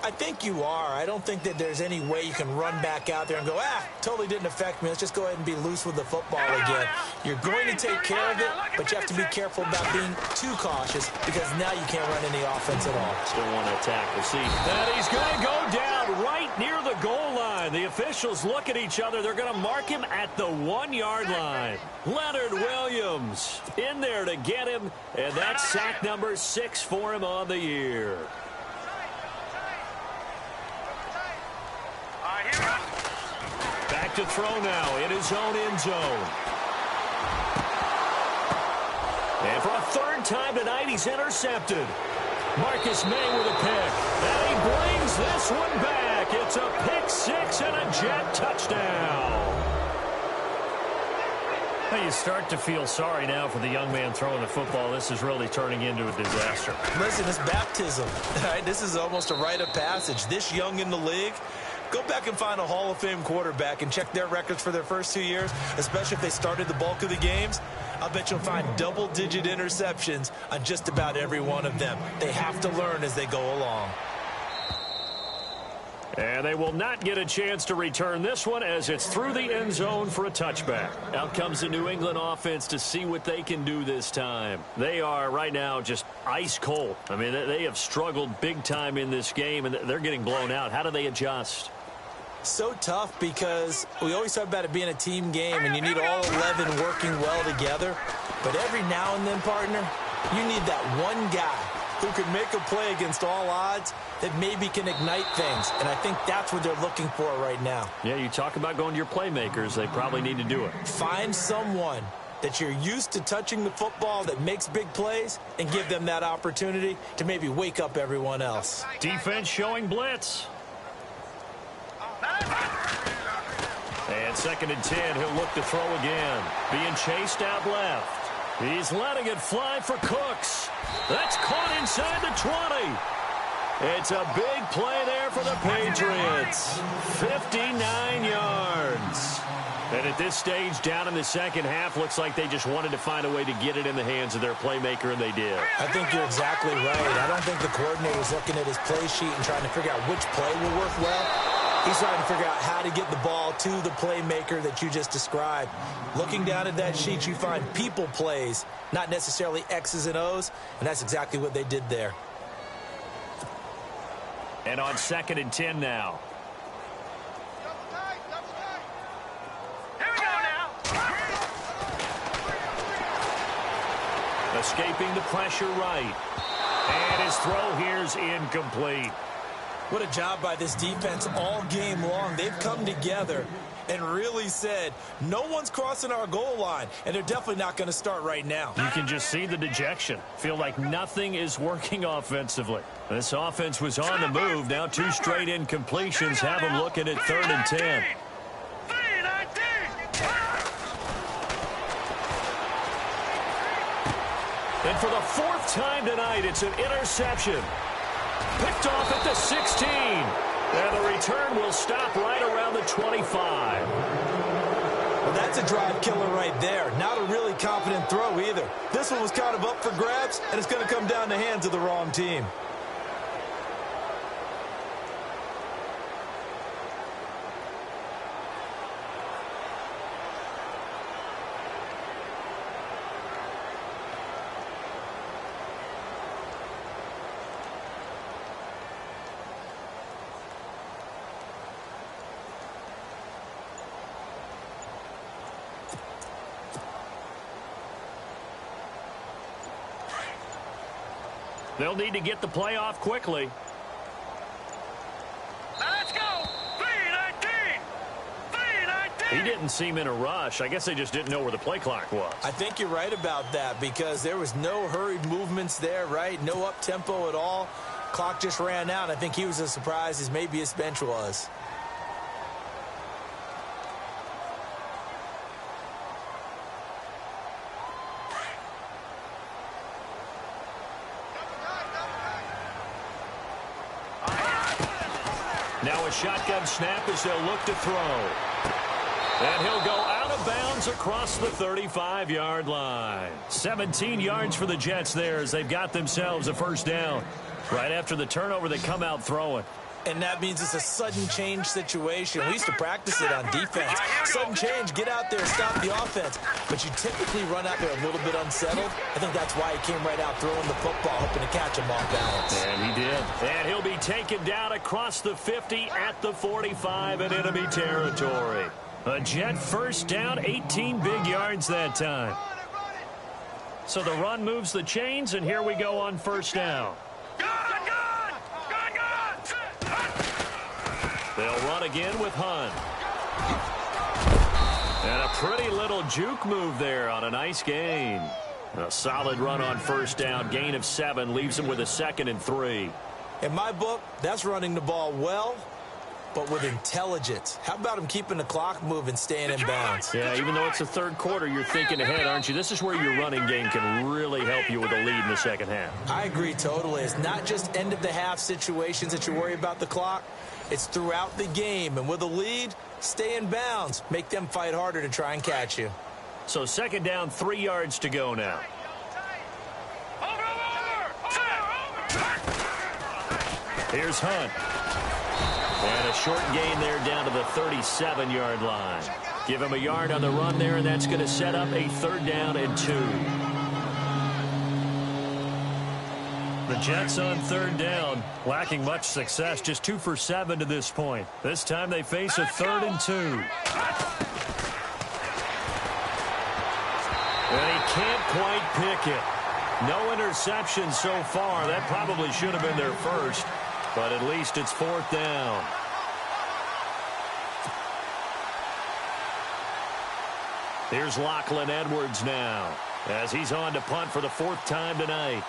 I think you are. I don't think that there's any way you can run back out there and go, totally didn't affect me. Let's just go ahead and be loose with the football again. You're going to take care of it, but you have to be careful about being too cautious because now you can't run any offense at all. Still want to tackle. See, and he's going to go down right near the goal line. The officials look at each other. They're going to mark him at the 1-yard line. Leonard Williams in there to get him, and that's sack number 6 for him on the year. Back to throw now in his own end zone. And for a 3rd time tonight, he's intercepted. Marcus May with a pick. And he brings this one back. It's a pick 6 and a Jet touchdown. Well, you start to feel sorry now for the young man throwing the football. This is really turning into a disaster. Listen, it's baptism. Right? This is almost a rite of passage. This young in the league, go back and find a Hall of Fame quarterback and check their records for their first 2 years, especially if they started the bulk of the games. I'll bet you'll find double-digit interceptions on just about every one of them. They have to learn as they go along. And they will not get a chance to return this one as it's through the end zone for a touchback. Out comes the New England offense to see what they can do this time. They are right now just ice cold. I mean, they have struggled big time in this game, and they're getting blown out. How do they adjust? So tough because we always talk about it being a team game and you need all 11 working well together. But every now and then, partner, you need that one guy who can make a play against all odds that maybe can ignite things. And I think that's what they're looking for right now. Yeah, you talk about going to your playmakers. They probably need to do it. Find someone that you're used to touching the football that makes big plays and give them that opportunity to maybe wake up everyone else. Defense showing blitz. And 2nd and 10, he'll look to throw again. Being chased out left. He's letting it fly for Cooks. That's caught inside the 20. It's a big play there for the Patriots. 59 yards. And at this stage, down in the second half, looks like they just wanted to find a way to get it in the hands of their playmaker, and they did. I think you're exactly right. I don't think the coordinator's looking at his play sheet and trying to figure out which play will work well. He's trying to figure out how to get the ball to the playmaker that you just described. Looking down at that sheet, you find people plays, not necessarily X's and O's, and that's exactly what they did there. And on 2nd and 10 now. Here we go now. Escaping the pressure right. And his throw here's incomplete. What a job by this defense all game long. They've come together and really said, no one's crossing our goal line, and they're definitely not going to start right now. You can just see the dejection. Feel like nothing is working offensively. This offense was on the move. Now 2 straight incompletions have them looking at 3rd and 10. And for the 4th time tonight, it's an interception. Picked off at the 16. And the return will stop right around the 25. Well, that's a drive killer right there. Not a really confident throw either. This one was kind of up for grabs, and it's going to come down the hands of the wrong team. They'll need to get the play off quickly. Let's go! 3-19! 3-19! He didn't seem in a rush. I guess they just didn't know where the play clock was. I think you're right about that because there was no hurried movements there, right? No up-tempo at all. Clock just ran out. I think he was as surprised as maybe his bench was. Now a shotgun snap as they'll look to throw. And he'll go out of bounds across the 35-yard line. 17 yards for the Jets there as they've got themselves a first down. Right after the turnover, they come out throwing. And that means it's a sudden change situation. We used to practice it on defense. Sudden change, get out there, stop the offense. But you typically run out there a little bit unsettled. I think that's why he came right out throwing the football, hoping to catch him off balance. And he did. And he'll be taken down across the 50 at the 45 in enemy territory. A Jet first down, 18 big yards that time. So the run moves the chains, and here we go on first down. They'll run again with Hunt. And a pretty little juke move there on a nice gain. A solid run on first down. Gain of 7 leaves him with a 2nd and 3. In my book, that's running the ball well, but with intelligence. How about him keeping the clock moving, staying in bounds? Yeah, even though it's the 3rd quarter, you're thinking ahead, aren't you? This is where your running game can really help you with a lead in the second half. I agree totally. It's not just end-of-the-half situations that you worry about the clock. It's throughout the game. And with a lead, stay in bounds. Make them fight harder to try and catch you. So second down, 3 yards to go now. Here's Hunt. And a short gain there down to the 37-yard line. Give him a yard on the run there, and that's going to set up a 3rd down and 2. The Jets on 3rd down, lacking much success, just 2 for 7 to this point. This time they face a 3rd and 2. And he can't quite pick it. No interception so far. That probably should have been their first, but at least it's 4th down. Here's Lachlan Edwards now as he's on to punt for the 4th time tonight.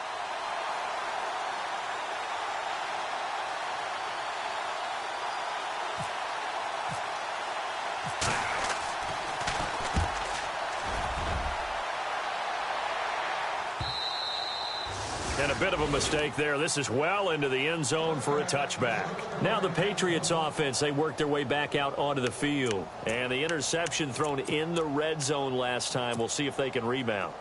And a bit of a mistake there. This is well into the end zone for a touchback. Now the Patriots offense, they work their way back out onto the field. And the interception thrown in the red zone last time. We'll see if they can rebound.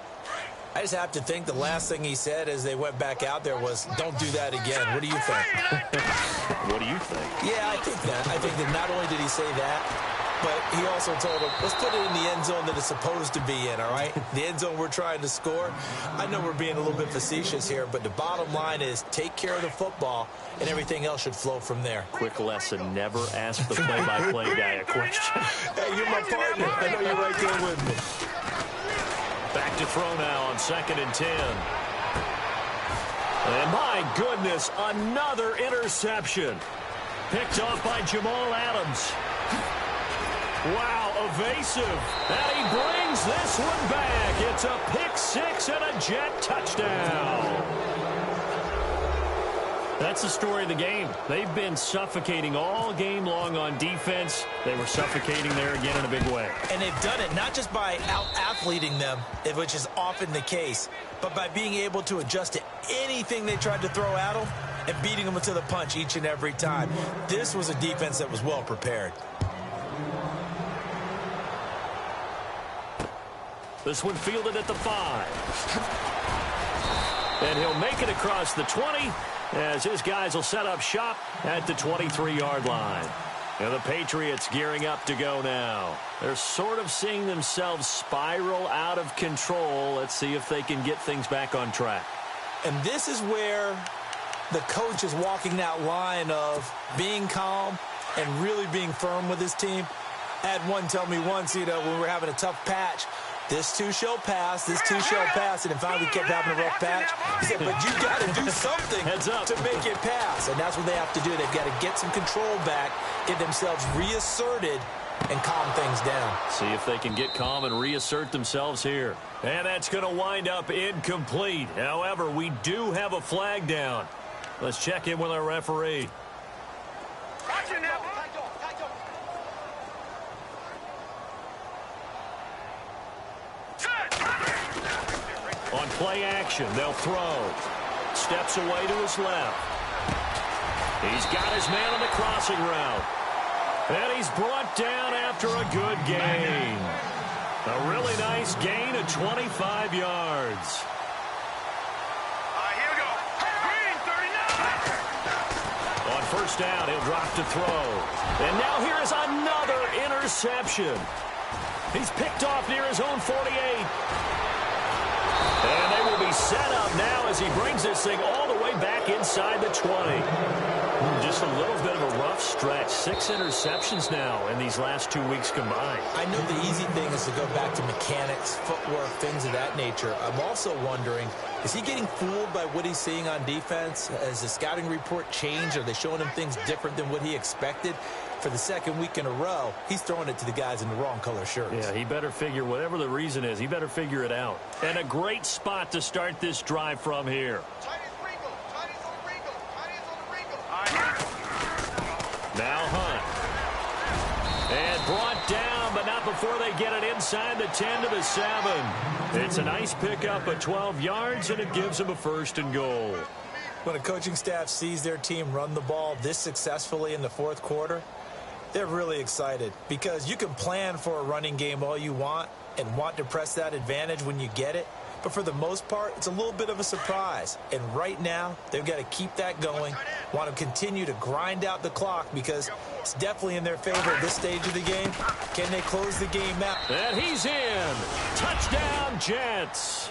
I just have to think the last thing he said as they went back out there was, don't do that again. What do you think? What do you think? Yeah, I think that. I think that not only did he say that, but he also told him, let's put it in the end zone that it's supposed to be in, all right? The end zone we're trying to score. I know we're being a little bit facetious here, but the bottom line is take care of the football, and everything else should flow from there. Quick lesson, never ask the play-by-play guy a question. Hey, you're my partner. I know you're right there with me. Back to throw now on 2nd and 10. And my goodness, another interception. Picked off by Jamal Adams. Wow, evasive. And he brings this one back. It's a pick six and a Jet touchdown. That's the story of the game. They've been suffocating all game long on defense. They were suffocating there again in a big way. And they've done it not just by out-athleting them, which is often the case, but by being able to adjust to anything they tried to throw at them and beating them to the punch each and every time. This was a defense that was well prepared. This one fielded at the 5. And he'll make it across the 20 as his guys will set up shop at the 23-yard line. And the Patriots gearing up to go now. They're sort of seeing themselves spiral out of control. Let's see if they can get things back on track. And this is where the coach is walking that line of being calm and really being firm with his team. I had one tell me once, when we were having a tough patch, this too shall pass, this too shall pass, and finally we kept having a rough patch. He said, but you got to do something to make it pass, and that's what they have to do. They've got to get some control back, get themselves reasserted, and calm things down. See if they can get calm and reassert themselves here. And that's going to wind up incomplete. However, we do have a flag down. Let's check in with our referee. On play action, they'll throw. Steps away to his left. He's got his man on the crossing route. And he's brought down after a good gain. A really nice gain of 25 yards. Here we go. Green, 39. On first down, he'll drop to throw. And now here is another interception. He's picked off near his own 48. And they will be set up now as he brings this thing all the way back inside the 20. Just a little bit of a rough stretch. 6 interceptions now in these last 2 weeks combined. I know the easy thing is to go back to mechanics, footwork, things of that nature. I'm also wondering, is he getting fooled by what he's seeing on defense? Has the scouting report changed? Are they showing him things different than what he expected? For the second week in a row, he's throwing it to the guys in the wrong color shirts. Yeah, he better figure, whatever the reason is, he better figure it out. And a great spot to start this drive from here. Now Hunt. And brought down, but not before they get it inside the 10 to the 7. It's a nice pickup of 12 yards, and it gives them a 1st and goal. When a coaching staff sees their team run the ball this successfully in the 4th quarter, they're really excited because you can plan for a running game all you want and want to press that advantage when you get it. But for the most part, it's a little bit of a surprise. And right now, they've got to keep that going, want to continue to grind out the clock because it's definitely in their favor at this stage of the game. Can they close the game out? And he's in. Touchdown, Jets.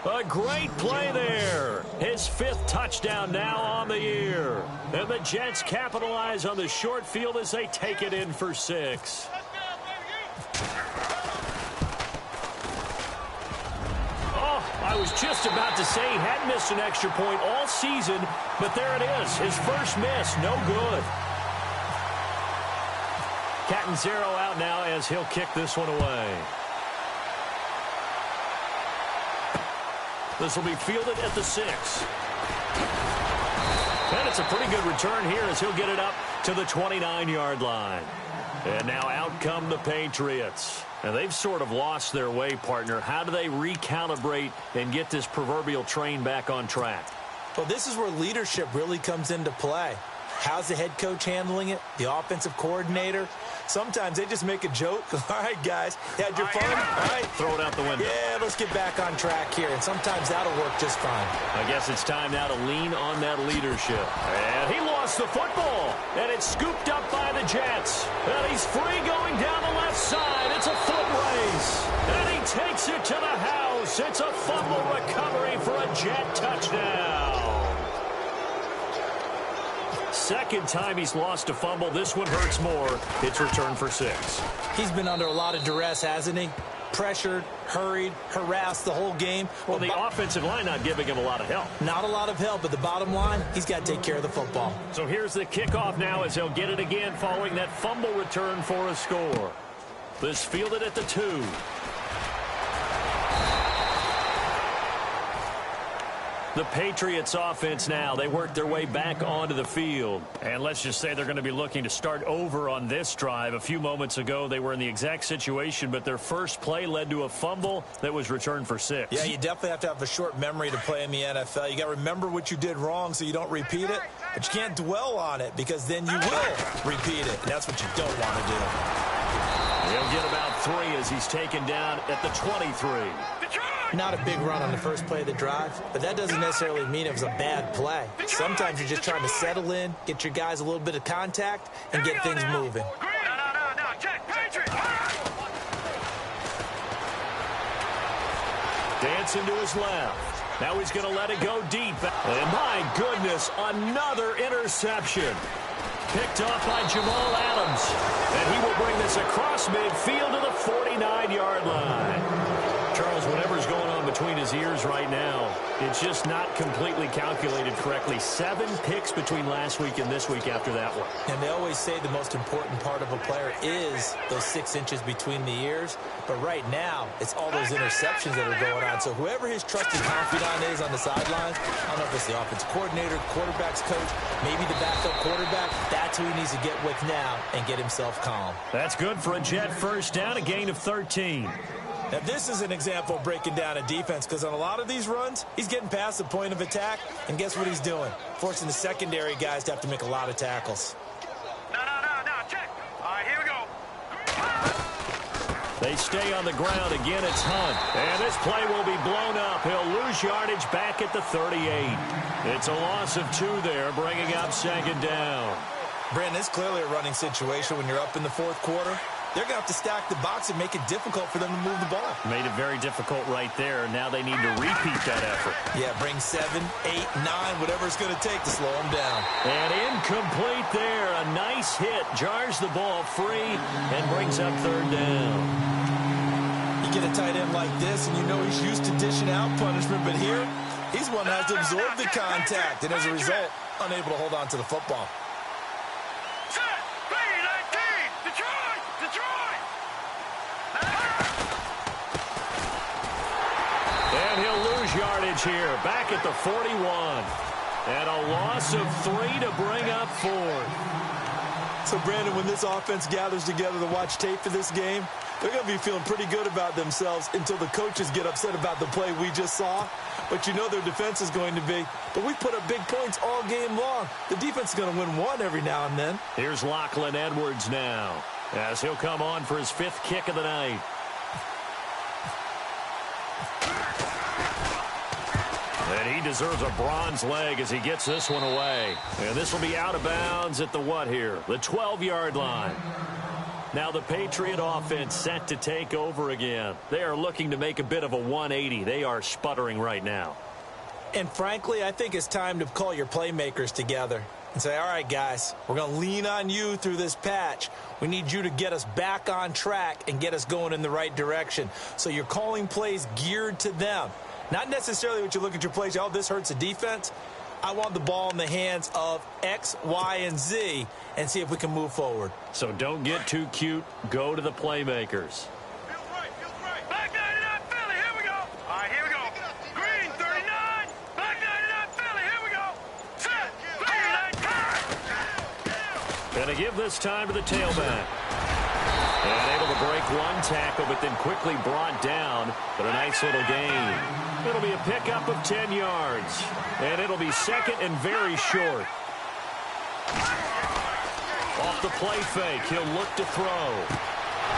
A great play there. His 5th touchdown now on the year. And the Jets capitalize on the short field as they take it in for 6. Oh, I was just about to say he hadn't missed an extra point all season, but there it is. His first miss, no good. Catanzaro out now as he'll kick this one away. This will be fielded at the 6. And it's a pretty good return here as he'll get it up to the 29-yard line. And now out come the Patriots. And they've sort of lost their way, partner. How do they recalibrate and get this proverbial train back on track? Well, this is where leadership really comes into play. How's the head coach handling it? The offensive coordinator? Sometimes they just make a joke. All right, guys, had your fun? All right. Throw it out the window. Yeah, let's get back on track here. And sometimes that'll work just fine. I guess it's time now to lean on that leadership. And he lost the football. And it's scooped up by the Jets. And he's free going down the left side. It's a foot race. And he takes it to the house. It's a fumble recovery for a Jet touchdown. Second time he's lost a fumble. This one hurts more. It's returned for 6. He's been under a lot of duress, hasn't he? pressured, hurried, harassed the whole game. Well, the offensive line not giving him a lot of help. Not a lot of help, but the bottom line, he's got to take care of the football. So here's the kickoff now as he'll get it again following that fumble return for a score. This fielded at the 2. The Patriots offense now, they work their way back onto the field. And let's just say they're going to be looking to start over on this drive. A few moments ago, they were in the exact situation, but their first play led to a fumble that was returned for 6. Yeah, you definitely have to have a short memory to play in the NFL. You got to remember what you did wrong so you don't repeat it, but you can't dwell on it because then you will repeat it, and that's what you don't want to do. He'll get about 3 as he's taken down at the 23. Not a big run on the first play of the drive, but that doesn't necessarily mean it was a bad play. Sometimes you're just trying to settle in, get your guys a little bit of contact, and get things moving. Dancing to his left. Now he's going to let it go deep. And my goodness, another interception. Picked off by Jamal Adams. And he will bring this across midfield to the 49-yard line. Charles, whatever's going on between his ears right now, it's just not completely calculated correctly. 7 picks between last week and this week after that one. And they always say the most important part of a player is those 6 inches between the ears. But right now, it's all those interceptions that are going on. So whoever his trusted confidant is on the sidelines, I don't know if it's the offensive coordinator, quarterback's coach, maybe the backup quarterback, that's who he needs to get with now and get himself calm. That's good for a Jet first down, a gain of 13. Now, this is an example of breaking down a defense because on a lot of these runs, he's getting past the point of attack, and guess what he's doing? Forcing the secondary guys to have to make a lot of tackles. No, check. All right, here we go. They stay on the ground. Again, it's Hunt. And this play will be blown up. He'll lose yardage back at the 38. It's a loss of 2 there, bringing up 2nd down. Brandon, it's clearly a running situation when you're up in the 4th quarter. They're going to have to stack the box and make it difficult for them to move the ball. Made it very difficult right there. Now they need to repeat that effort. Yeah, bring 7, 8, 9, whatever it's going to take to slow them down. And incomplete there. A nice hit. Jars the ball free and brings up 3rd down. You get a tight end like this, and you know he's used to dishing out punishment, but here, he's one that has to absorb the contact, and as a result, unable to hold on to the football. And he'll lose yardage here, back at the 41. And a loss of 3 to bring up 4. So, Brandon, when this offense gathers together to watch tape for this game, they're going to be feeling pretty good about themselves until the coaches get upset about the play we just saw. But you know their defense is going to be. But we put up big points all game long. The defense is going to win one every now and then. Here's Lachlan Edwards now, as he'll come on for his 5th kick of the night. And he deserves a bronze leg as he gets this one away. And this will be out of bounds at the what here? The 12-yard line. Now the Patriot offense set to take over again. They are looking to make a bit of a 180. They are sputtering right now. And frankly, I think it's time to call your playmakers together and say, all right, guys, we're going to lean on you through this patch. We need you to get us back on track and get us going in the right direction. So you're calling plays geared to them. Not necessarily what you look at your plays, oh, this hurts the defense. I want the ball in the hands of X, Y, and Z and see if we can move forward. So don't get too cute. Go to the playmakers. Feels right. Back 99 Philly, here we go. All right, here we go. Green, 39. Back 99 Philly, here we go. Set, 39, Gonna give this time to the tailback. And able to break one tackle, but then quickly brought down. But a nice little gain. It'll be a pickup of 10 yards. And it'll be 2nd and very short. Off the play fake, he'll look to throw.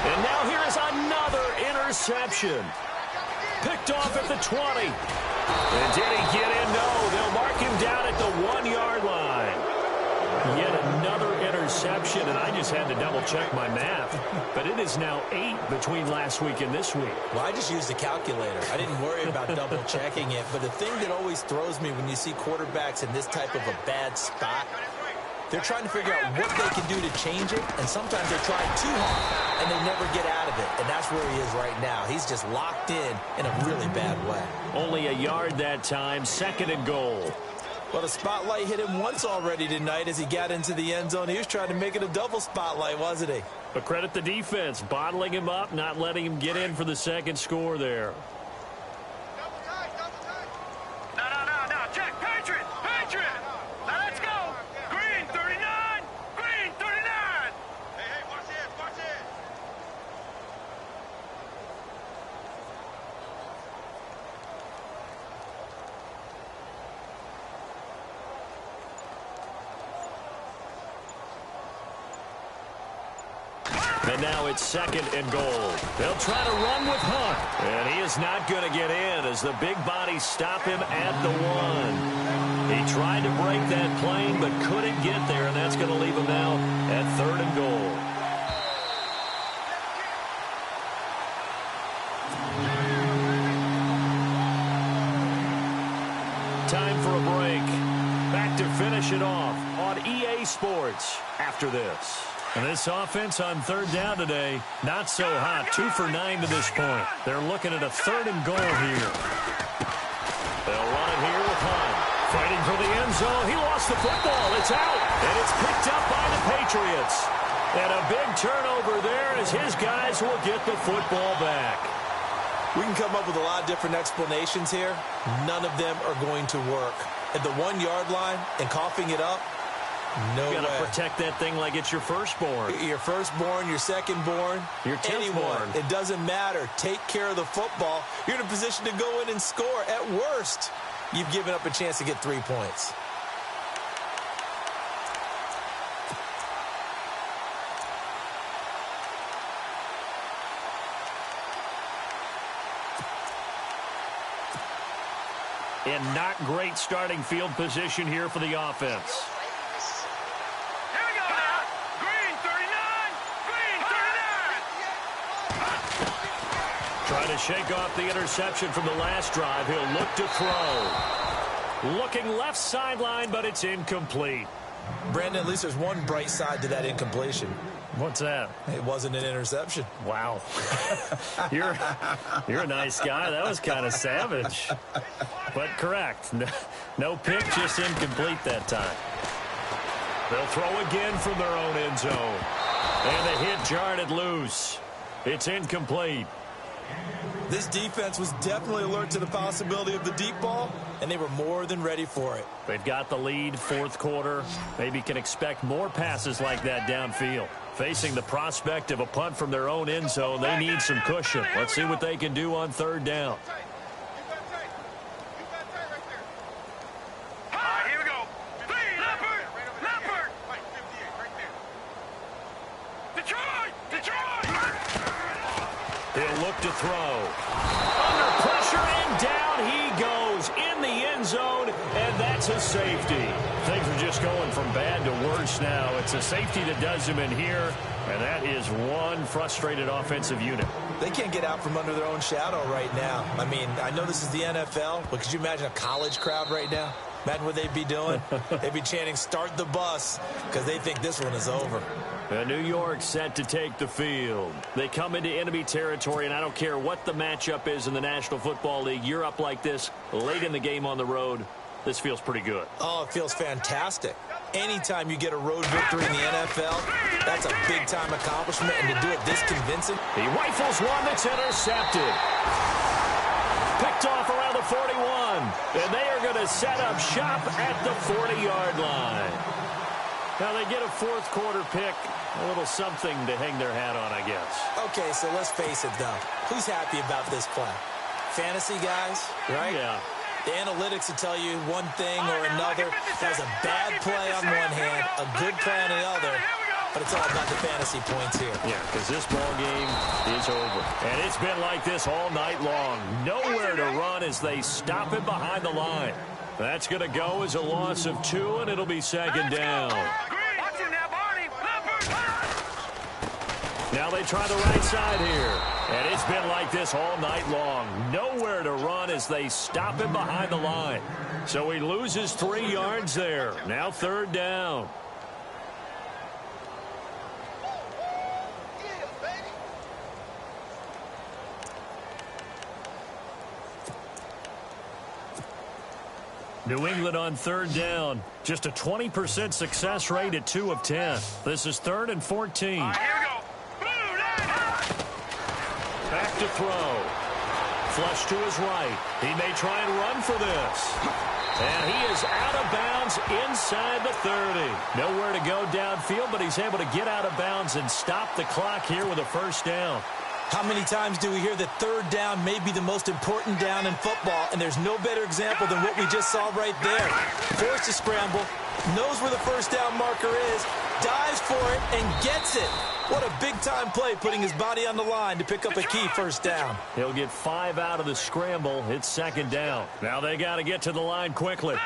And now here is another interception. Picked off at the 20. And did he get in? No, they'll mark him down at the 1-yard line. Yet another interception, and I just had to double-check my math. But it is now 8 between last week and this week. Well, I just used the calculator. I didn't worry about double-checking it. But the thing that always throws me when you see quarterbacks in this type of a bad spot They're trying to figure out what they can do to change it, and sometimes they're trying too hard, and they never get out of it. And that's where he is right now. He's just locked in a really bad way. Only a yard that time, 2nd and goal. Well, the spotlight hit him once already tonight as he got into the end zone. He was trying to make it a double spotlight, wasn't he? But credit the defense, bottling him up, not letting him get in for the second score there. No, Jack, Patriot! Now let's go! Green, 39! Green, 39! Hey, watch it! And now it's 2nd and goal. They'll try to run with Hunt. And he is not going to get in as the big bodies stop him at the 1. He tried to break that plane but couldn't get there, and that's going to leave him now at 3rd and goal. Time for a break. Back to finish it off on EA Sports after this. And this offense on 3rd down today, not so hot. 2 for 9 to this point. They're looking at a 3rd and goal here. They'll run it here with Hunt. Fighting for the end zone. He lost the football. It's out. And it's picked up by the Patriots. And a big turnover there as his guys will get the football back. We can come up with a lot of different explanations here. None of them are going to work. At the 1-yard line and coughing it up, no way. You got to protect that thing like it's your firstborn. Your firstborn, your secondborn, your anyone. It doesn't matter. Take care of the football. You're in a position to go in and score. At worst, you've given up a chance to get 3 points. And not great starting field position here for the offense. Here we go now. Green, 39! Green, 39! Trying to shake off the interception from the last drive. He'll look to throw. Looking left sideline, but it's incomplete. Brandon, at least there's one bright side to that incompletion. What's that? It wasn't an interception. Wow. You're a nice guy. That was kind of savage. But correct. No pick, just incomplete that time. They'll throw again from their own end zone. And the hit jarred it loose. It's incomplete. This defense was definitely alert to the possibility of the deep ball, and they were more than ready for it. They've got the lead, 4th quarter. Maybe can expect more passes like that downfield. Facing the prospect of a punt from their own end zone, they need some cushion. Let's see what they can do on 3rd down. Here we go. Leopard! Detroit! He'll look to throw. Under pressure, and down he goes in the end zone, and that's a safety. Things are just going from bad to worse now. It's a safety that does him in here, and that is one frustrated offensive unit. They can't get out from under their own shadow right now. I mean, I know this is the NFL, but could you imagine a college crowd right now? Imagine what they'd be doing. They'd be chanting, "Start the bus," because they think this one is over. New York set to take the field. They come into enemy territory, and I don't care what the matchup is in the National Football League. You're up like this late in the game on the road. This feels pretty good. Oh, it feels fantastic. Anytime you get a road victory in the NFL, that's a big-time accomplishment, and to do it this convincing. He rifles one that's intercepted. Picked off around the 41, and they are going to set up shop at the 40-yard line. Now they get a 4th quarter pick, a little something to hang their hat on, I guess. Okay, so let's face it, though. Who's happy about this play? Fantasy guys, right? Yeah. The analytics will tell you one thing or another. That was a bad play on one hand, a good play on the other, but it's all about the fantasy points here. Yeah, because this ball game is over. And it's been like this all night long. Nowhere to run as they stop him behind the line. That's going to go as a loss of 2, and it'll be 2nd down. Now they try the right side here. And it's been like this all night long. Nowhere to run as they stop him behind the line. So he loses 3 yards there. Now 3rd down. New England on third down. Just a 20% success rate at 2 of 10. This is 3rd and 14. All right, here we go. Back to throw. Flush to his right. He may try and run for this. And he is out of bounds inside the 30. Nowhere to go downfield, but he's able to get out of bounds and stop the clock here with a first down. How many times do we hear that third down may be the most important down in football, and there's no better example than what we just saw right there. Forced to scramble, knows where the first down marker is, dives for it, and gets it. What a big-time play, putting his body on the line to pick up a key first down. He'll get 5 out of the scramble. It's 2nd down. Now they got to get to the line quickly.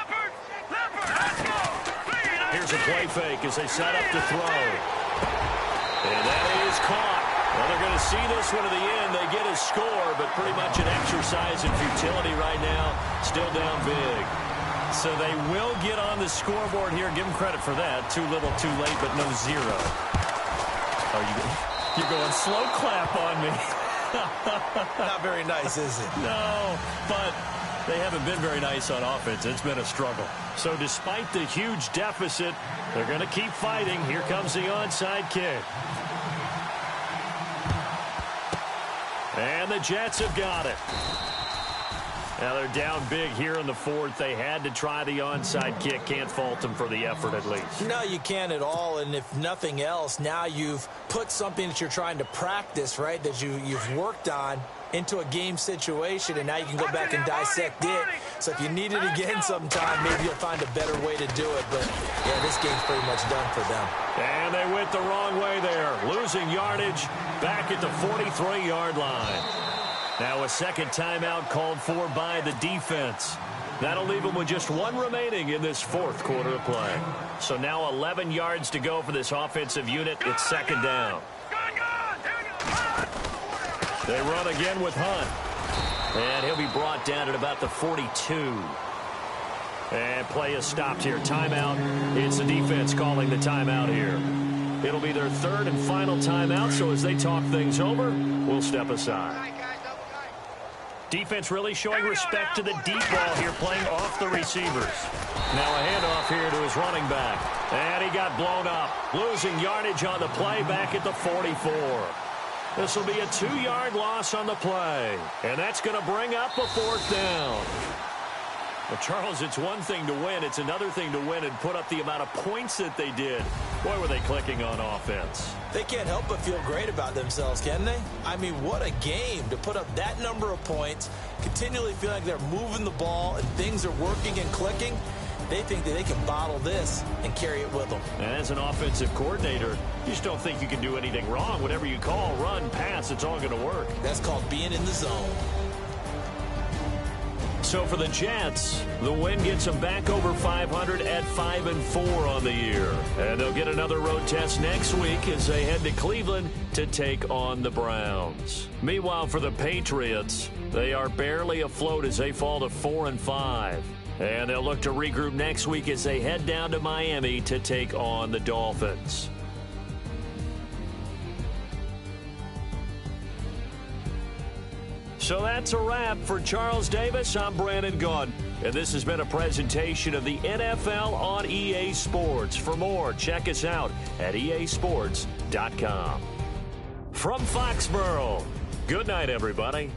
Here's a play fake as they set up to throw. And that is caught. Well, they're going to see this one to the end. They get a score, but pretty much an exercise in futility right now. Still down big. So they will get on the scoreboard here. Give them credit for that. Too little, too late, but no 0. You're going slow clap on me. Not very nice, is it? No, but they haven't been very nice on offense. It's been a struggle. So despite the huge deficit, they're going to keep fighting. Here comes the onside kick. And the Jets have got it. Now they're down big here in the 4th. They had to try the onside kick. Can't fault them for the effort at least. No, you can't at all. And if nothing else, now you've put something that you're trying to practice, right, that you've worked on into a game situation, and now you can go back and dissect it. So if you need it again sometime, maybe you'll find a better way to do it. But, yeah, this game's pretty much done for them. And they went the wrong way there. Losing yardage back at the 43-yard line. Now a second timeout called for by the defense. That'll leave them with just 1 remaining in this 4th quarter of play. So now 11 yards to go for this offensive unit. It's 2nd down. They run again with Hunt. And he'll be brought down at about the 42. And play is stopped here. Timeout. It's the defense calling the timeout here. It'll be their 3rd and final timeout, so as they talk things over, we'll step aside. Defense really showing respect to the deep ball here, playing off the receivers. Now a handoff here to his running back. And he got blown up. Losing yardage on the play back at the 44. This will be a 2-yard loss on the play. And that's going to bring up a 4th down. Well, Charles, it's one thing to win. It's another thing to win and put up the amount of points that they did. Boy, were they clicking on offense. They can't help but feel great about themselves, can they? I mean, what a game to put up that number of points, continually feel like they're moving the ball and things are working and clicking. They think that they can bottle this and carry it with them. And as an offensive coordinator, you just don't think you can do anything wrong. Whatever you call, run, pass, it's all going to work. That's called being in the zone. So for the Jets, the win gets them back over 500 at 5-4 on the year. And they'll get another road test next week as they head to Cleveland to take on the Browns. Meanwhile, for the Patriots, they are barely afloat as they fall to 4-5. And they'll look to regroup next week as they head down to Miami to take on the Dolphins. So that's a wrap for Charles Davis. I'm Brandon Gaudin, and this has been a presentation of the NFL on EA Sports. For more, check us out at easports.com. From Foxborough, good night, everybody.